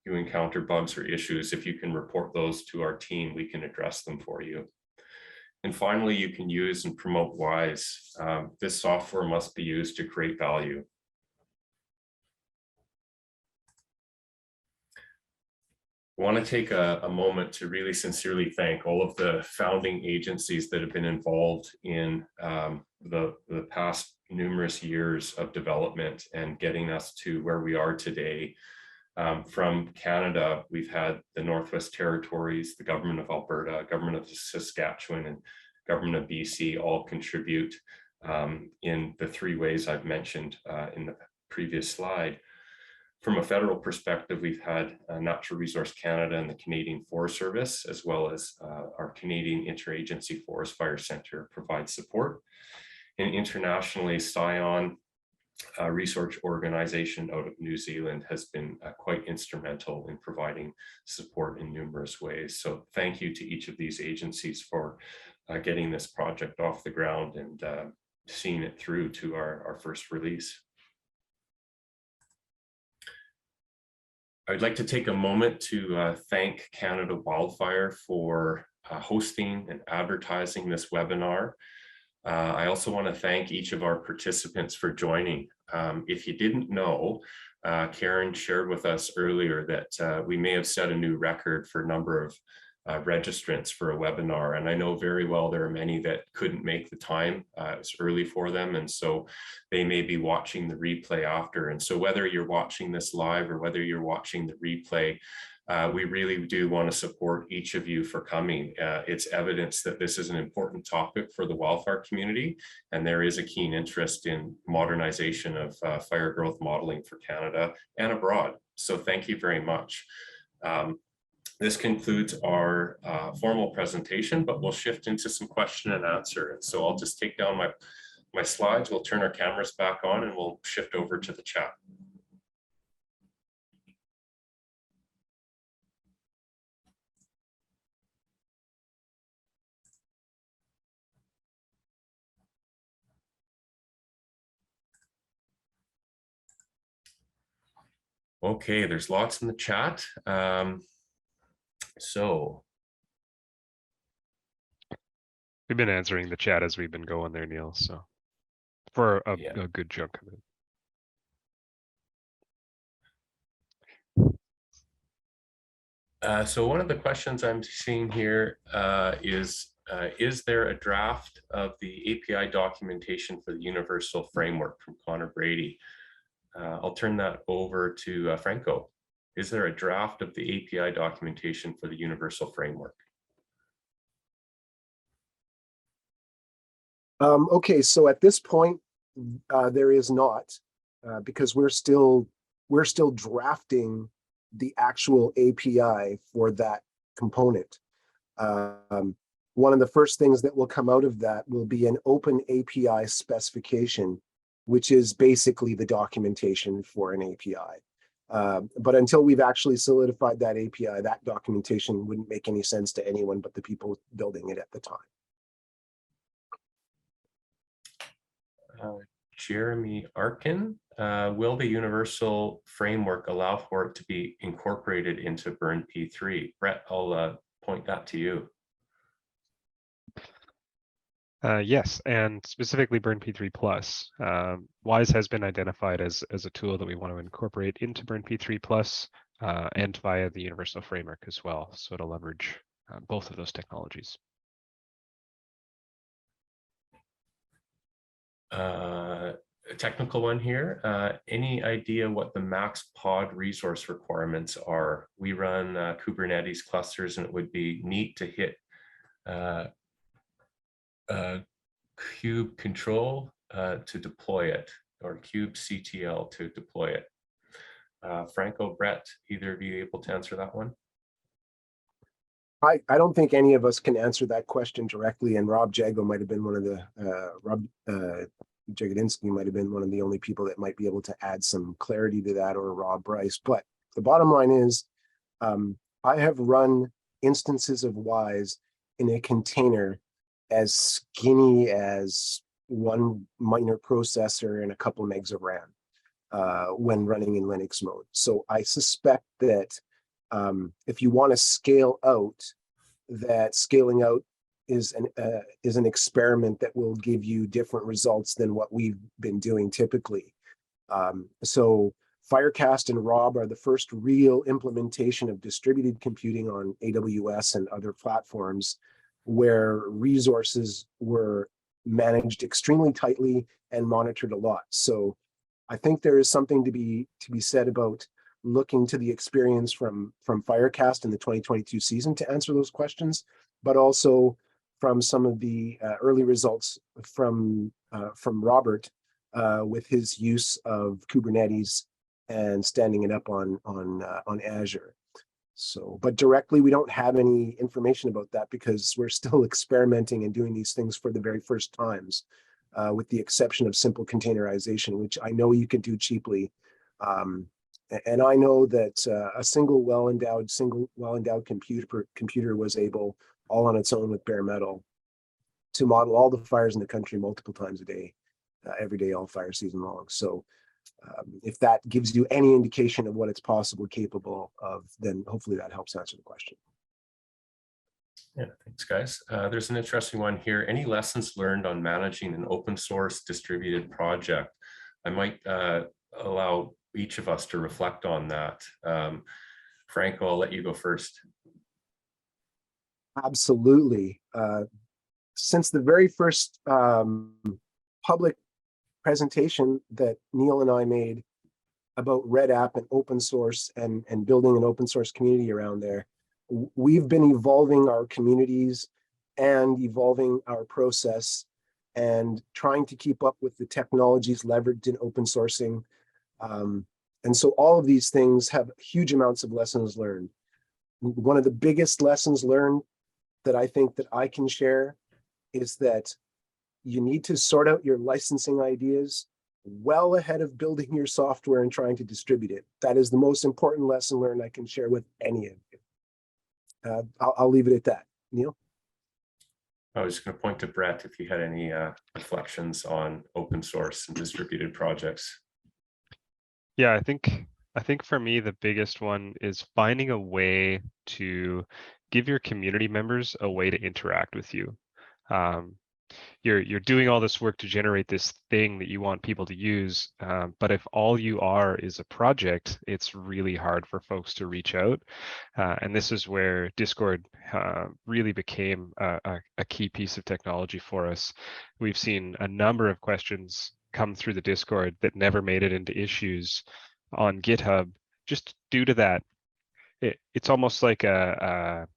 you encounter bugs or issues, if you can report those to our team, we can address them for you. And finally, you can use and promote WISE. This software must be used to create value. I want to take a moment to really sincerely thank all of the founding agencies that have been involved in the past numerous years of development and getting us to where we are today. From Canada, we've had the Northwest Territories, the Government of Alberta, Government of Saskatchewan, and Government of BC all contribute in the three ways I've mentioned in the previous slide. From a federal perspective, we've had Natural Resource Canada and the Canadian Forest Service, as well as our Canadian Interagency Forest Fire Centre provide support. And internationally, Scion, a research organization out of New Zealand, has been quite instrumental in providing support in numerous ways. So thank you to each of these agencies for getting this project off the ground and seeing it through to our first release. I'd like to take a moment to thank Canada Wildfire for hosting and advertising this webinar. I also want to thank each of our participants for joining. If you didn't know, Karen shared with us earlier that we may have set a new record for number of registrants for a webinar. And I know very well there are many that couldn't make the time. It's early for them. And so they may be watching the replay after. And so whether you're watching this live or whether you're watching the replay, we really do want to support each of you for coming. It's evidence that this is an important topic for the wildfire community, and there is a keen interest in modernization of fire growth modeling for Canada and abroad. So thank you very much. This concludes our formal presentation, but we'll shift into some question and answer. And so I'll just take down my slides, we'll turn our cameras back on, and we'll shift over to the chat. Okay, there's lots in the chat. So We've been answering the chat as we've been going there, Neil, so for a good chunk of it. So one of the questions I'm seeing here is there a draft of the API documentation for the universal framework from Connor Brady? I'll turn that over to Franco. Is there a draft of the API documentation for the universal framework? Okay, so at this point, there is not, because we're still drafting the actual API for that component. One of the first things that will come out of that will be an open API specification, which is basically the documentation for an API. But until we've actually solidified that API, that documentation wouldn't make any sense to anyone but the people building it at the time. Jeremy Arkin, will the universal framework allow for it to be incorporated into Burn P3? Brett, I'll point that to you. Yes, and specifically Burn P3 Plus. WISE has been identified as a tool that we want to incorporate into Burn P3 Plus and via the universal framework as well. So to leverage both of those technologies. A technical one here. Any idea what the max pod resource requirements are? We run Kubernetes clusters, and it would be neat to hit kube control to deploy it, or kubectl to deploy it. Franco, Brett, either of you able to answer that one? I don't think any of us can answer that question directly, and Rob Jago might have been one of the Jagodinsky might have been one of the only people that might be able to add some clarity to that, or Rob Bryce. But the bottom line is, I have run instances of WISE in a container as skinny as one minor processor and a couple megs of RAM when running in Linux mode. So I suspect that if you want to scale out, that scaling out is an experiment that will give you different results than what we've been doing typically. So Firecast and Rob are the first real implementation of distributed computing on AWS and other platforms where resources were managed extremely tightly and monitored a lot. So I think there is something to be said about looking to the experience from Firecast in the 2022 season to answer those questions, but also from some of the early results from Robert with his use of Kubernetes and standing it up on Azure. So, but directly, we don't have any information about that because we're still experimenting and doing these things for the very first times, with the exception of simple containerization, which I know you can do cheaply. And I know that a single well-endowed computer was able, all on its own with bare metal, to model all the fires in the country multiple times a day, every day, all fire season long. So if that gives you any indication of what it's capable of, then hopefully that helps answer the question. Yeah, thanks, guys. There's an interesting one here. Any lessons learned on managing an open source distributed project? I might allow each of us to reflect on that. Franco, I'll let you go first. Absolutely. Since the very first public presentation that Neil and I made about Red App and open source and building an open source community around there, we've been evolving our communities and evolving our process and trying to keep up with the technologies leveraged in open sourcing. And so all of these things have huge amounts of lessons learned. One of the biggest lessons learned that I think that I can share is that you need to sort out your licensing ideas well ahead of building your software and trying to distribute it. That is the most important lesson learned I can share with any of you. I'll leave it at that. Neil? I was just going to point to Brett if you had any reflections on open source and distributed projects. Yeah, I think for me, the biggest one is finding a way to give your community members a way to interact with you. You're doing all this work to generate this thing that you want people to use, but if all you are is a project, it's really hard for folks to reach out. And this is where Discord really became a key piece of technology for us. We've seen a number of questions come through the Discord that never made it into issues on GitHub, just due to that. It's almost like a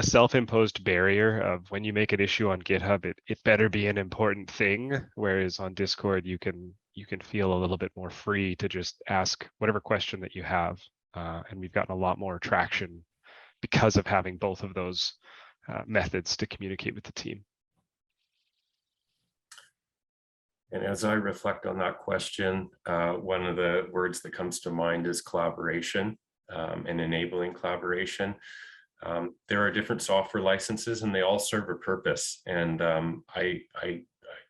self-imposed barrier of when you make an issue on GitHub, it better be an important thing. Whereas on Discord, you can feel a little bit more free to just ask whatever question that you have. And we've gotten a lot more traction because of having both of those methods to communicate with the team. And as I reflect on that question, one of the words that comes to mind is collaboration and enabling collaboration. There are different software licenses and they all serve a purpose. And I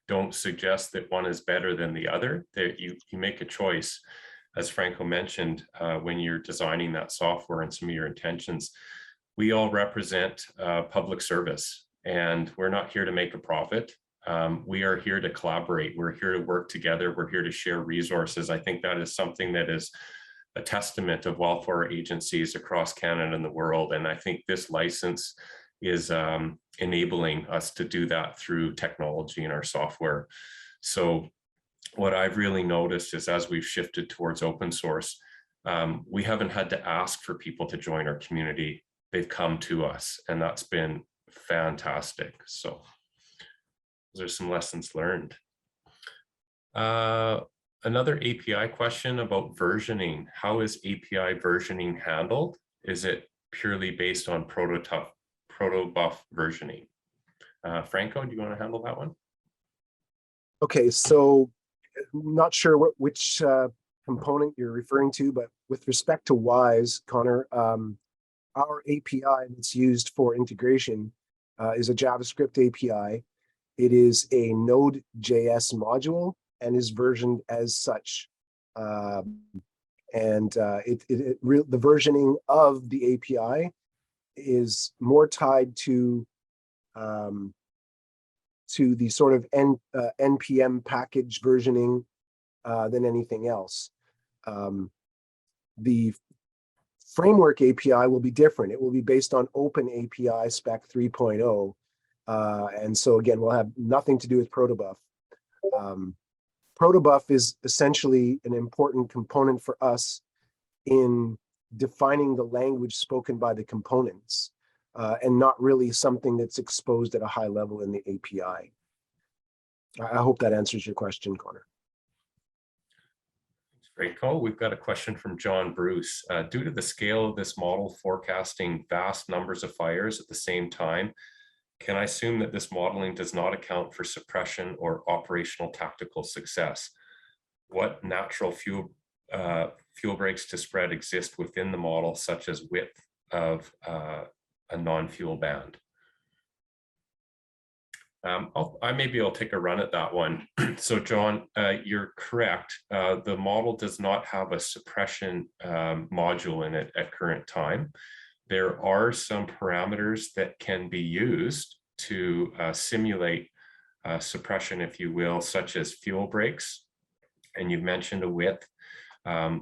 don't suggest that one is better than the other, that you make a choice, as Franco mentioned, when you're designing that software and some of your intentions. We all represent public service and we're not here to make a profit. We are here to collaborate. We're here to work together. We're here to share resources. I think that is something that is a testament of wildfire agencies across Canada and the world. And I think this license is enabling us to do that through technology in our software. So what I've really noticed is as we've shifted towards open source, we haven't had to ask for people to join our community. They've come to us and that's been fantastic. So those are some lessons learned. Another API question about versioning. How is API versioning handled? Is it purely based on protobuf versioning? Franco, do you want to handle that one? Okay, so not sure which component you're referring to, but with respect to WISE, Connor, our API that's used for integration is a JavaScript API. It is a Node.js module and is versioned as such. The versioning of the API is more tied to to the sort of NPM package versioning than anything else. The framework API will be different. It will be based on Open API Spec 3.0. And so again, we'll have nothing to do with protobuf. Protobuf is essentially an important component for us in defining the language spoken by the components, and not really something that's exposed at a high level in the API. I hope that answers your question, Connor. Great call. We've got a question from John Bruce. Due to the scale of this model forecasting vast numbers of fires at the same time, can I assume that this modeling does not account for suppression or operational tactical success? What natural fuel breaks to spread exist within the model, such as width of a non-fuel band? Maybe I'll take a run at that one. So John, you're correct. The model does not have a suppression module in it at current time. There are some parameters that can be used to simulate suppression, if you will, such as fuel breaks. And you've mentioned a width.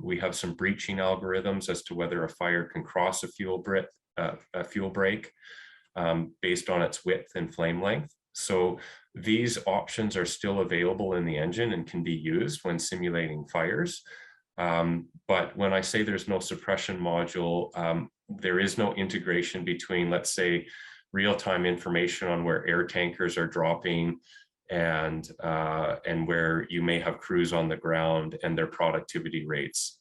We have some breaching algorithms as to whether a fire can cross a fuel break based on its width and flame length. So these options are still available in the engine and can be used when simulating fires. But when I say there's no suppression module, there is no integration between, let's say, real-time information on where air tankers are dropping and where you may have crews on the ground and their productivity rates.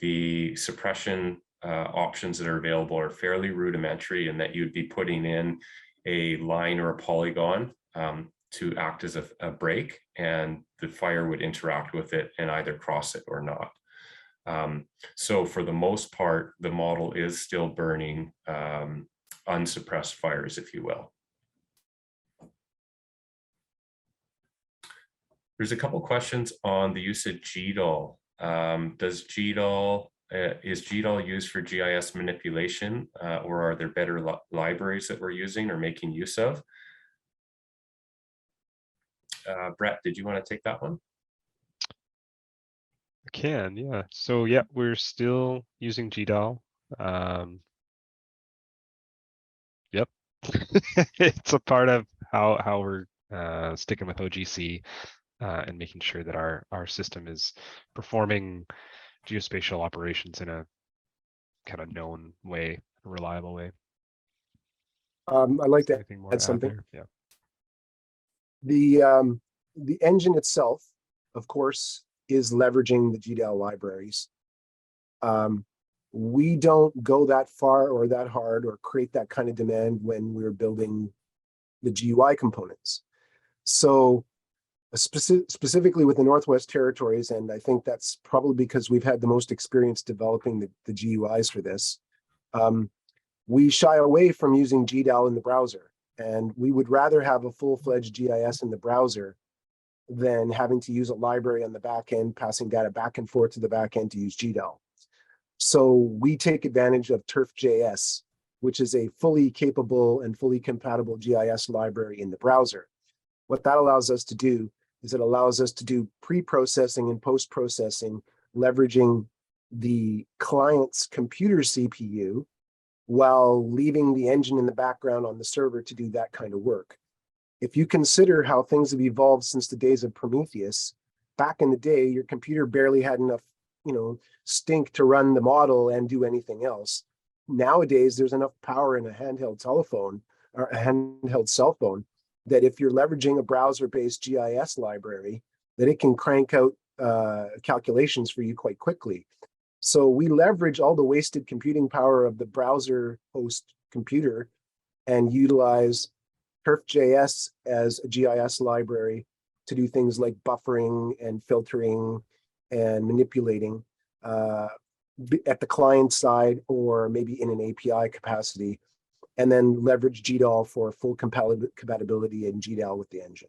The suppression options that are available are fairly rudimentary in that you'd be putting in a line or a polygon to act as a break, and the fire would interact with it and either cross it or not. So for the most part, the model is still burning unsuppressed fires, if you will. There's a couple questions on the use of GDAL. Is GDAL used for GIS manipulation, or are there better libraries that we're using or making use of? Brett, did you want to take that one? I can, yeah. So yeah, we're still using GDAL. Yep. It's a part of how we're sticking with OGC and making sure that our system is performing geospatial operations in a kind of known way, a reliable way. I'd like to Anything more add to something. there? Yeah. The engine itself, of course, is leveraging the GDAL libraries. We don't go that far or that hard or create that kind of demand when we're building the GUI components. So specifically with the Northwest Territories, and I think that's probably because we've had the most experience developing the GUIs for this, we shy away from using GDAL in the browser. And we would rather have a full-fledged GIS in the browser than having to use a library on the back end, passing data back and forth to the back end to use GDAL. So we take advantage of turf.js, which is a fully capable and fully compatible GIS library in the browser. What that allows us to do is it allows us to do pre-processing and post-processing, leveraging the client's computer CPU while leaving the engine in the background on the server to do that kind of work. If you consider how things have evolved since the days of Prometheus, back in the day, your computer barely had enough, stink to run the model and do anything else. Nowadays, there's enough power in a handheld telephone or a handheld cell phone that if you're leveraging a browser-based GIS library, that it can crank out calculations for you quite quickly. So we leverage all the wasted computing power of the browser host computer and utilize turf.js as a GIS library to do things like buffering and filtering and manipulating at the client side or maybe in an API capacity, and then leverage GDAL for full compatibility in GDAL with the engine.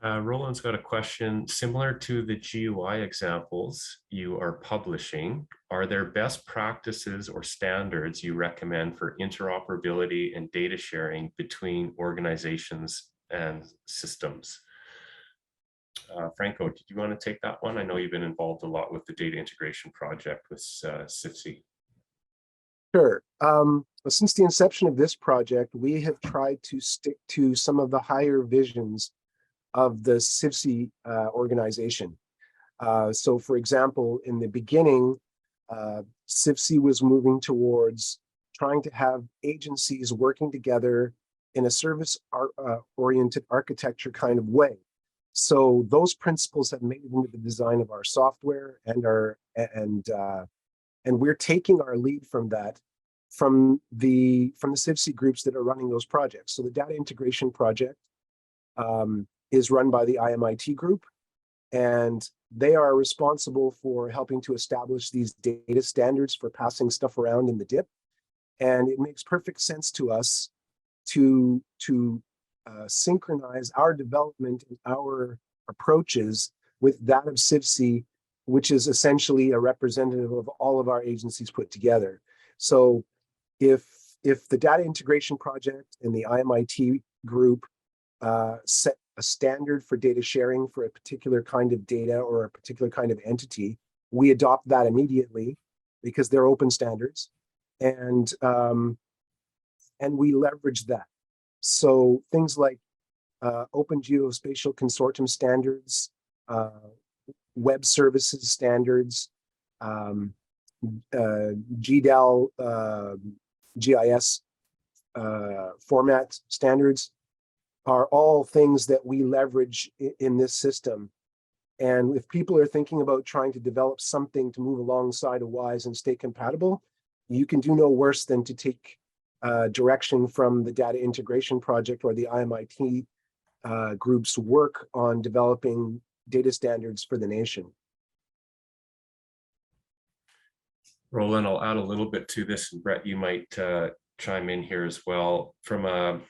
Roland's got a question similar to the GUI examples you are publishing. Are there best practices or standards you recommend for interoperability and data sharing between organizations and systems? Franco, did you want to take that one? I know you've been involved a lot with the data integration project with CIFSI. Sure. Since the inception of this project, we have tried to stick to some of the higher visions of the CIFSI organization. So for example, in the beginning, CIFSI was moving towards trying to have agencies working together in a service-oriented architecture kind of way. So those principles have made it into the design of our software and we're taking our lead from that, from the CIFSI groups that are running those projects. So the data integration project is run by the IMIT group, and they are responsible for helping to establish these data standards for passing stuff around in the DIP. And it makes perfect sense to us to synchronize our development and our approaches with that of CIFSI, which is essentially a representative of all of our agencies put together. So if the data integration project and the IMIT group set a standard for data sharing for a particular kind of data or a particular kind of entity, we adopt that immediately because they're open standards, and we leverage that. So things like Open Geospatial Consortium standards, web services standards, GDAL GIS format standards are all things that we leverage in this system. And if people are thinking about trying to develop something to move alongside of WISE and stay compatible, you can do no worse than to take direction from the data integration project or the IMIT group's work on developing data standards for the nation. Roland, I'll add a little bit to this. Brett, you might chime in here as well. From a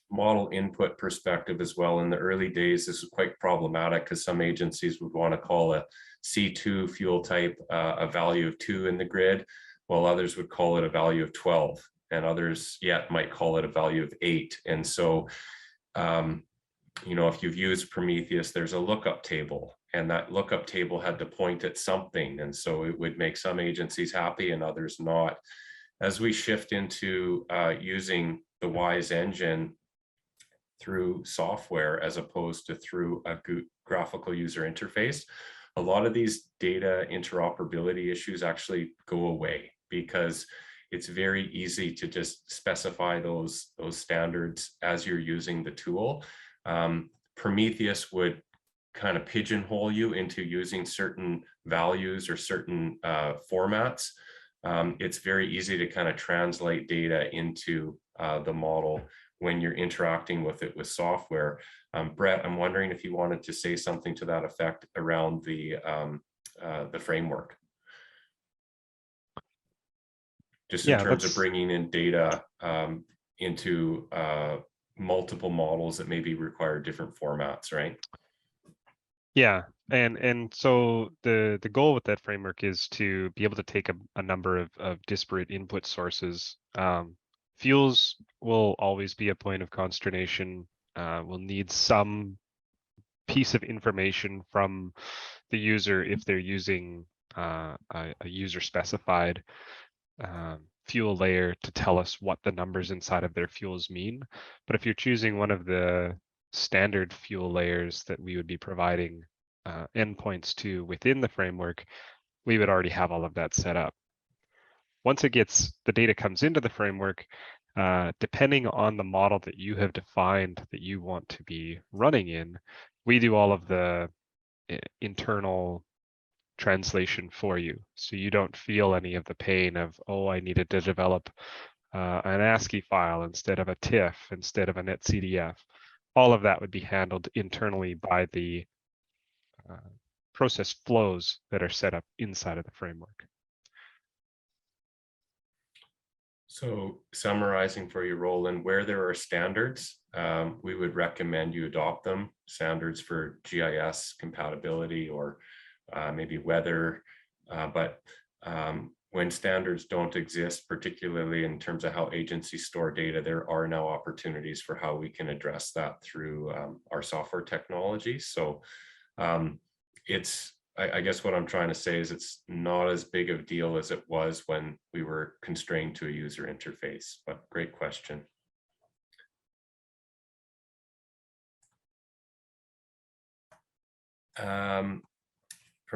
model input perspective as well, in the early days, this was quite problematic because some agencies would want to call a C2 fuel type a value of 2 in the grid, while others would call it a value of 12, and others yet might call it a value of 8. And so, you know, if you've used Prometheus, there's a lookup table, and that lookup table had to point at something. And so it would make some agencies happy and others not. As we shift into using the WISE engine through software as opposed to through a graphical user interface, a lot of these data interoperability issues actually go away because it's very easy to just specify those standards as you're using the tool. Prometheus would kind of pigeonhole you into using certain values or certain formats. It's very easy to kind of translate data into the model when you're interacting with it with software. Brett, I'm wondering if you wanted to say something to that effect around the framework. Just in terms of bringing in data into multiple models that maybe require different formats, right? Yeah, and so the goal with that framework is to be able to take a number of disparate input sources. Fuels will always be a point of consternation. We'll need some piece of information from the user if they're using a user specified fuel layer to tell us what the numbers inside of their fuels mean. But if you're choosing one of the standard fuel layers that we would be providing endpoints to within the framework, we would already have all of that set up. Once the data comes into the framework, depending on the model that you have defined that you want to be running in, we do all of the internal translation for you. So you don't feel any of the pain of, oh, I needed to develop an ASCII file instead of a TIFF, instead of a netcdf. All of that would be handled internally by the process flows that are set up inside of the framework. So summarizing for you, Roland, where there are standards, we would recommend you adopt them. Standards for GIS compatibility or maybe weather, but when standards don't exist, particularly in terms of how agencies store data, there are now opportunities for how we can address that through our software technology. So I guess what I'm trying to say is it's not as big of a deal as it was when we were constrained to a user interface, but great question. From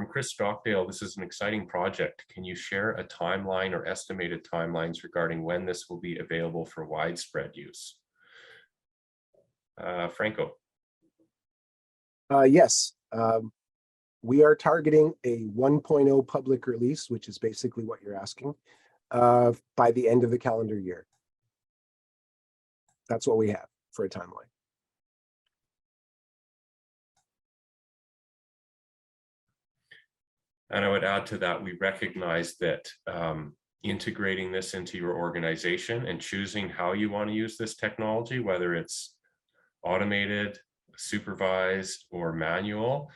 Chris Stockdale, this is an exciting project. Can you share a timeline or estimated timelines regarding when this will be available for widespread use? Franco. Yes. We are targeting a 1.0 public release, which is basically what you're asking, by the end of the calendar year. That's what we have for a timeline. And I would add to that, we recognize that integrating this into your organization and choosing how you want to use this technology, whether it's automated, supervised, or manual,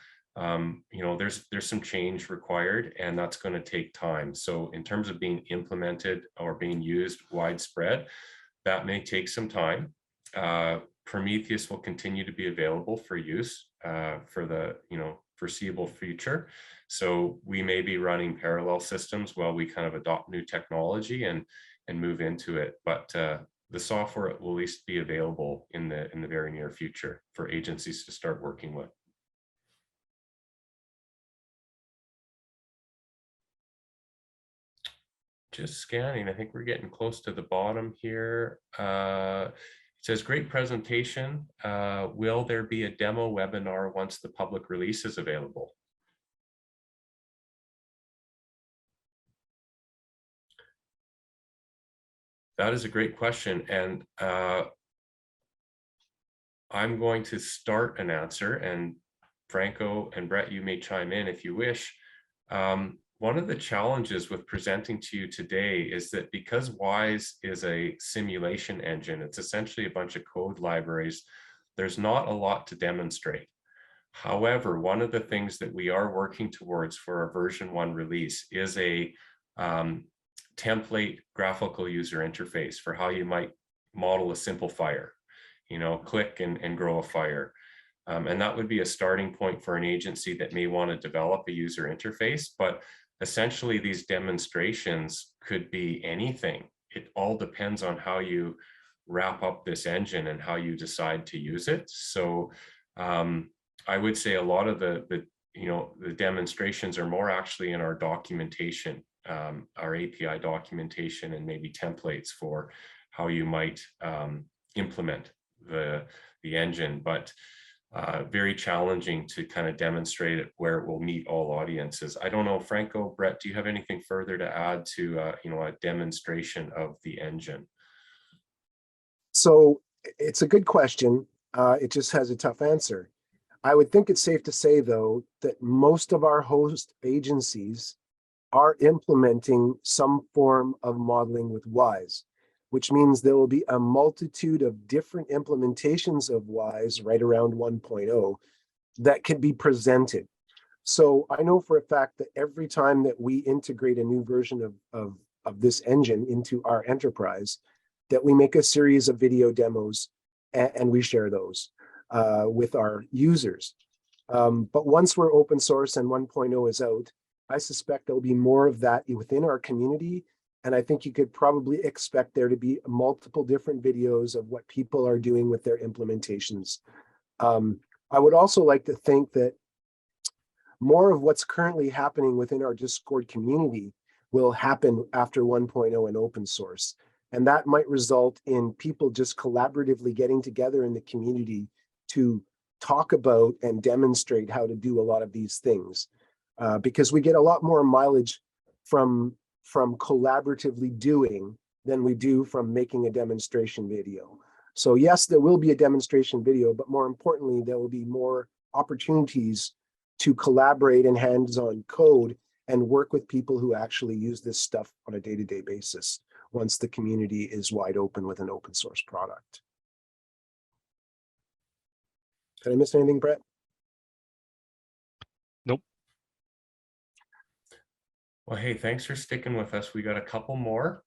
you know, there's some change required, and that's going to take time. So in terms of being implemented or being used widespread, that may take some time. Prometheus will continue to be available for use for the foreseeable future. So we may be running parallel systems while we kind of adopt new technology and move into it. But the software will at least be available in the very near future for agencies to start working with. Just scanning, I think we're getting close to the bottom here. It says, great presentation. Will there be a demo webinar once the public release is available? That is a great question. And I'm going to start an answer, and Franco and Brett, you may chime in if you wish. One of the challenges with presenting to you today is that because WISE is a simulation engine, it's essentially a bunch of code libraries, there's not a lot to demonstrate. However, one of the things that we are working towards for our version 1 release is a template graphical user interface for how you might model a simple fire, you know, click and grow a fire. And that would be a starting point for an agency that may want to develop a user interface. But essentially, these demonstrations could be anything. It all depends on how you wrap up this engine and how you decide to use it. So I would say a lot of the demonstrations are more actually in our documentation, our API documentation, and maybe templates for how you might implement the engine. But very challenging to kind of demonstrate it where it will meet all audiences. I don't know, Franco, Brett, do you have anything further to add to a demonstration of the engine? So it's a good question. It just has a tough answer. I would think it's safe to say, though, that most of our host agencies are implementing some form of modeling with WISE, which means there will be a multitude of different implementations of WISE right around 1.0 that can be presented. So I know for a fact that every time that we integrate a new version of this engine into our enterprise, that we make a series of video demos and we share those with our users. But once we're open source and 1.0 is out, I suspect there'll be more of that within our community. And I think you could probably expect there to be multiple different videos of what people are doing with their implementations. I would also like to think that more of what's currently happening within our Discord community will happen after 1.0 and open source. And that might result in people just collaboratively getting together in the community to talk about and demonstrate how to do a lot of these things. Because we get a lot more mileage from collaboratively doing than we do from making a demonstration video. So yes, there will be a demonstration video, but more importantly, there will be more opportunities to collaborate in hands-on code and work with people who actually use this stuff on a day-to-day basis once the community is wide open with an open source product. Did I miss anything, Brett? Nope. Well, hey, thanks for sticking with us. We got a couple more.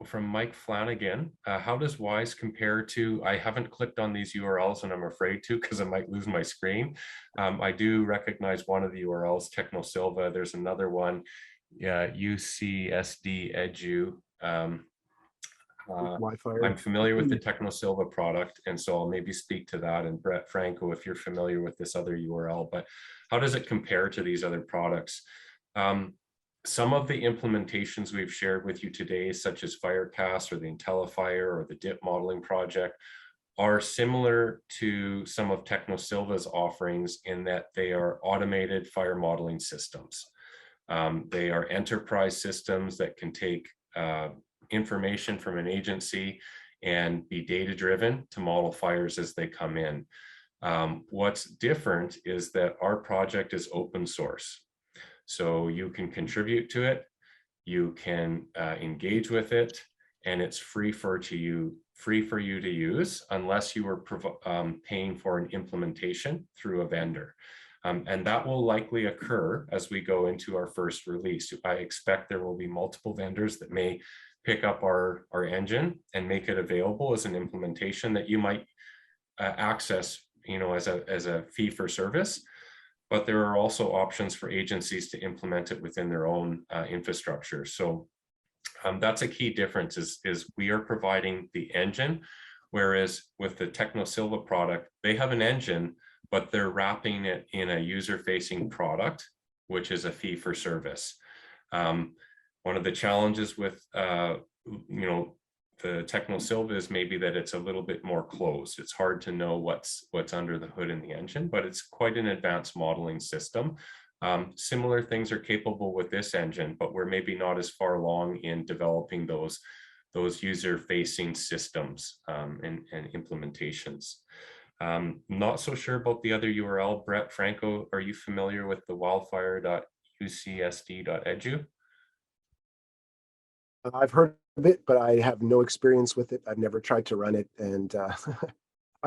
From Mike Flanagan. How does WISE compare to, I haven't clicked on these URLs and I'm afraid to because I might lose my screen. I do recognize one of the URLs, TechnoSilva. There's another one, UCSD Edu. Wildfire. I'm familiar with the TechnoSilva product, and so I'll maybe speak to that. And Brett Franco, if you're familiar with this other URL, but how does it compare to these other products? Some of the implementations we've shared with you today, such as Firecast or the IntelliFire or the DIP modeling project, are similar to some of TechnoSilva's offerings in that they are automated fire modeling systems. They are enterprise systems that can take information from an agency and be data-driven to model fires as they come in. What's different is that our project is open source. So you can contribute to it, you can engage with it, and it's free for you to use unless you are paying for an implementation through a vendor. And that will likely occur as we go into our first release. I expect there will be multiple vendors that may pick up our engine and make it available as an implementation that you might access, as a fee for service. But there are also options for agencies to implement it within their own infrastructure. So that's a key difference is we are providing the engine, whereas with the TechnoSilva product, they have an engine, but they're wrapping it in a user-facing product, which is a fee for service. One of the challenges with the TechnoSilva is maybe that it's a little bit more closed. It's hard to know what's under the hood in the engine, but it's quite an advanced modeling system. Similar things are capable with this engine, but we're maybe not as far along in developing those user-facing systems and implementations. Not so sure about the other URL. Brett Franco, are you familiar with the wildfire.ucsd.edu? I've heard of it, but I have no experience with it. I've never tried to run it. And I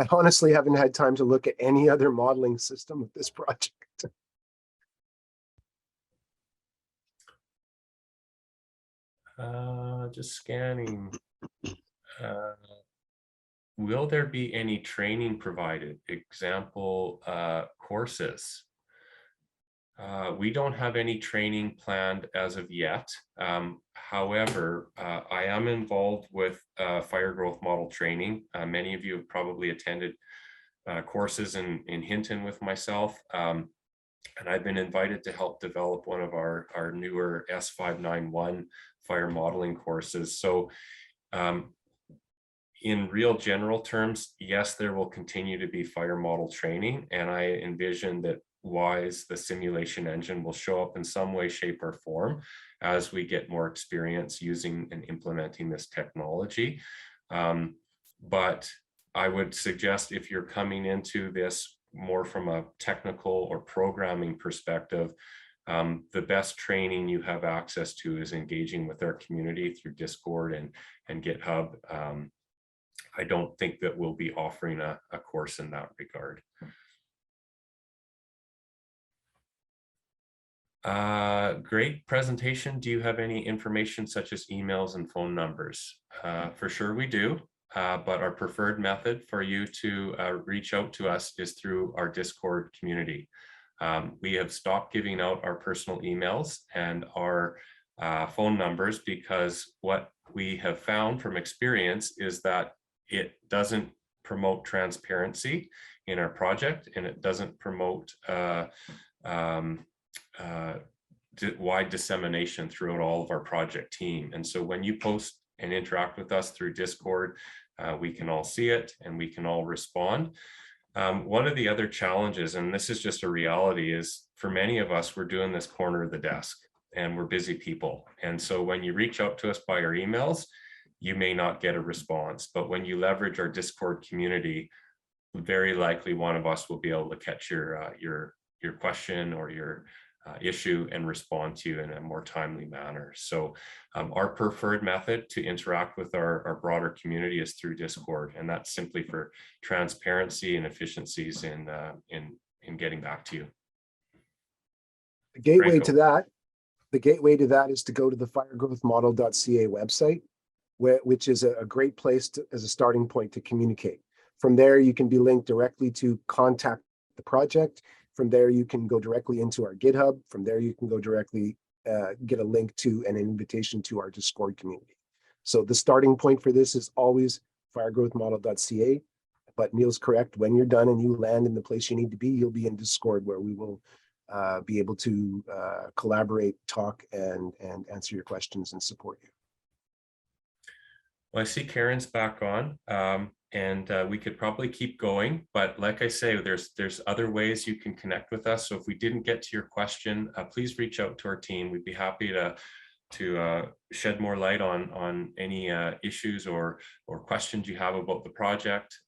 honestly haven't had time to look at any other modeling system with this project. Just scanning. Will there be any training provided? Example, courses. We don't have any training planned as of yet. However, I am involved with fire growth model training. Many of you have probably attended courses in Hinton with myself. And I've been invited to help develop one of our newer S591 fire modeling courses. So in real general terms, yes, there will continue to be fire model training. And I envision that WISE, the simulation engine, will show up in some way, shape, or form as we get more experience using and implementing this technology. But I would suggest if you're coming into this more from a technical or programming perspective, the best training you have access to is engaging with our community through Discord and GitHub. I don't think that we'll be offering a course in that regard. Great presentation. Do you have any information such as emails and phone numbers? For sure we do, but our preferred method for you to reach out to us is through our Discord community. We have stopped giving out our personal emails and our phone numbers because what we have found from experience is that it doesn't promote transparency in our project, and it doesn't promote wide dissemination throughout all of our project team. And so when you post and interact with us through Discord, we can all see it and we can all respond. One of the other challenges, and this is just a reality, is for many of us, we're doing this corner of the desk and we're busy people. And so when you reach out to us by our emails, you may not get a response. But when you leverage our Discord community, very likely one of us will be able to catch your question or your issue and respond to you in a more timely manner. So our preferred method to interact with our broader community is through Discord, and that's simply for transparency and efficiencies in getting back to you. The gateway Franco. to that, is to go to the firegrowthmodel.ca website, which is a great place as a starting point to communicate. From there, you can be linked directly to contact the project. From there, you can go directly into our GitHub. From there, you can go directly get a link to an invitation to our Discord community. So the starting point for this is always firegrowthmodel.ca. But Neil's correct. When you're done and you land in the place you need to be, you'll be in Discord, where we will be able to collaborate, talk, and answer your questions and support you. Well, I see Karen's back on, and we could probably keep going, but like I say, there's other ways you can connect with us. So if we didn't get to your question, please reach out to our team. We'd be happy to shed more light on any issues or questions you have about the project.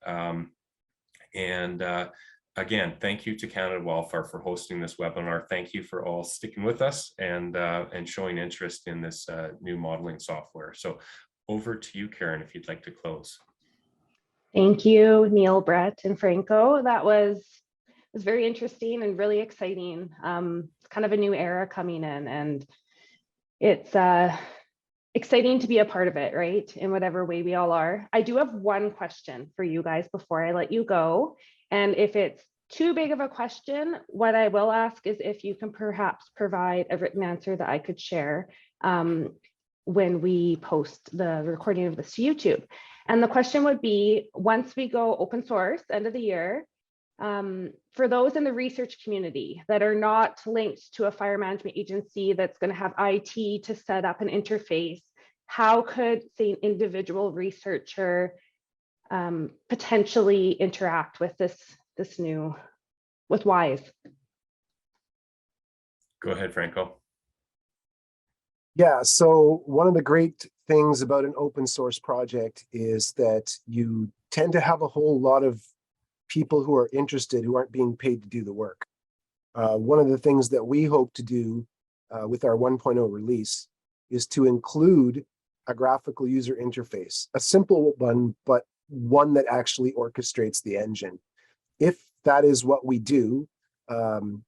Again, thank you to Canada Wildfire for hosting this webinar. Thank you for all sticking with us and showing interest in this new modeling software. So over to you, Karen, if you'd like to close. Thank you, Neil, Brett, and Franco. That was very interesting and really exciting. It's kind of a new era coming in, and it's exciting to be a part of it, right? In whatever way we all are. I do have one question for you guys before I let you go. And if it's too big of a question, what I will ask is if you can perhaps provide a written answer that I could share when we post the recording of this to YouTube. And the question would be, once we go open source, end of the year, for those in the research community that are not linked to a fire management agency that's going to have IT to set up an interface, how could, say, an individual researcher potentially interact with this new, with WISE? Go ahead, Franco. Yeah, so one of the great things about an open source project is that you tend to have a whole lot of people who are interested who aren't being paid to do the work. One of the things that we hope to do with our 1.0 release is to include a graphical user interface, a simple one, but one that actually orchestrates the engine. If that is what we do,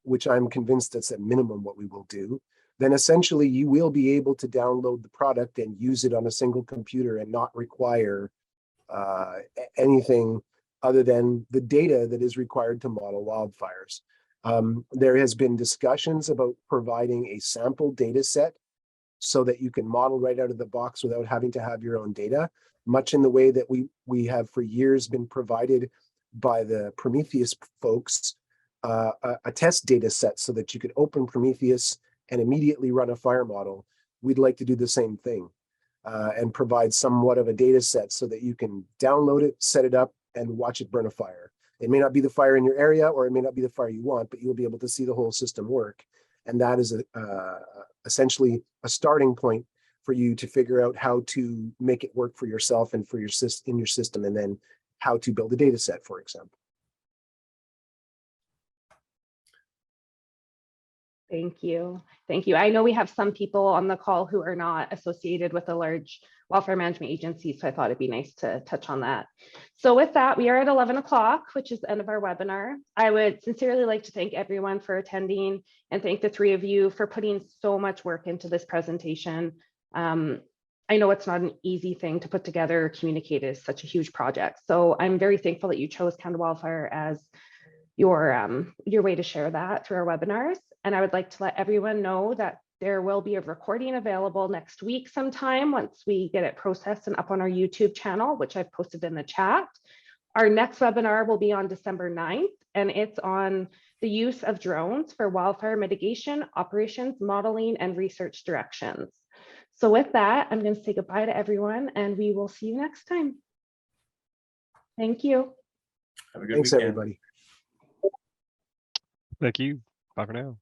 which I'm convinced that's at minimum what we will do, then essentially you will be able to download the product and use it on a single computer and not require anything other than the data that is required to model wildfires. There has been discussions about providing a sample data set so that you can model right out of the box without having to have your own data, much in the way that we have for years been provided by the Prometheus folks, a test data set so that you could open Prometheus and immediately run a fire model. We'd like to do the same thing and provide somewhat of a data set so that you can download it, set it up, and watch it burn a fire. It may not be the fire in your area, or it may not be the fire you want, but you'll be able to see the whole system work. And that is essentially a starting point for you to figure out how to make it work for yourself and for your in your system, and then how to build a data set, for example. Thank you. Thank you. I know we have some people on the call who are not associated with a large wildfire management agency, so I thought it'd be nice to touch on that. So with that, we are at 11 o'clock, which is the end of our webinar. I would sincerely like to thank everyone for attending and thank the three of you for putting so much work into this presentation. I know it's not an easy thing to put together or communicate. It is such a huge project. So I'm very thankful that you chose Canada Wildfire as your way to share that through our webinars. And I would like to let everyone know that there will be a recording available next week sometime once we get it processed and up on our YouTube channel, which I've posted in the chat. Our next webinar will be on December 9th, and it's on the use of drones for wildfire mitigation, operations, modeling, and research directions. So with that, I'm going to say goodbye to everyone, and we will see you next time. Thank you. Have a good Thanks, weekend. everybody. Thank you. Bye for now.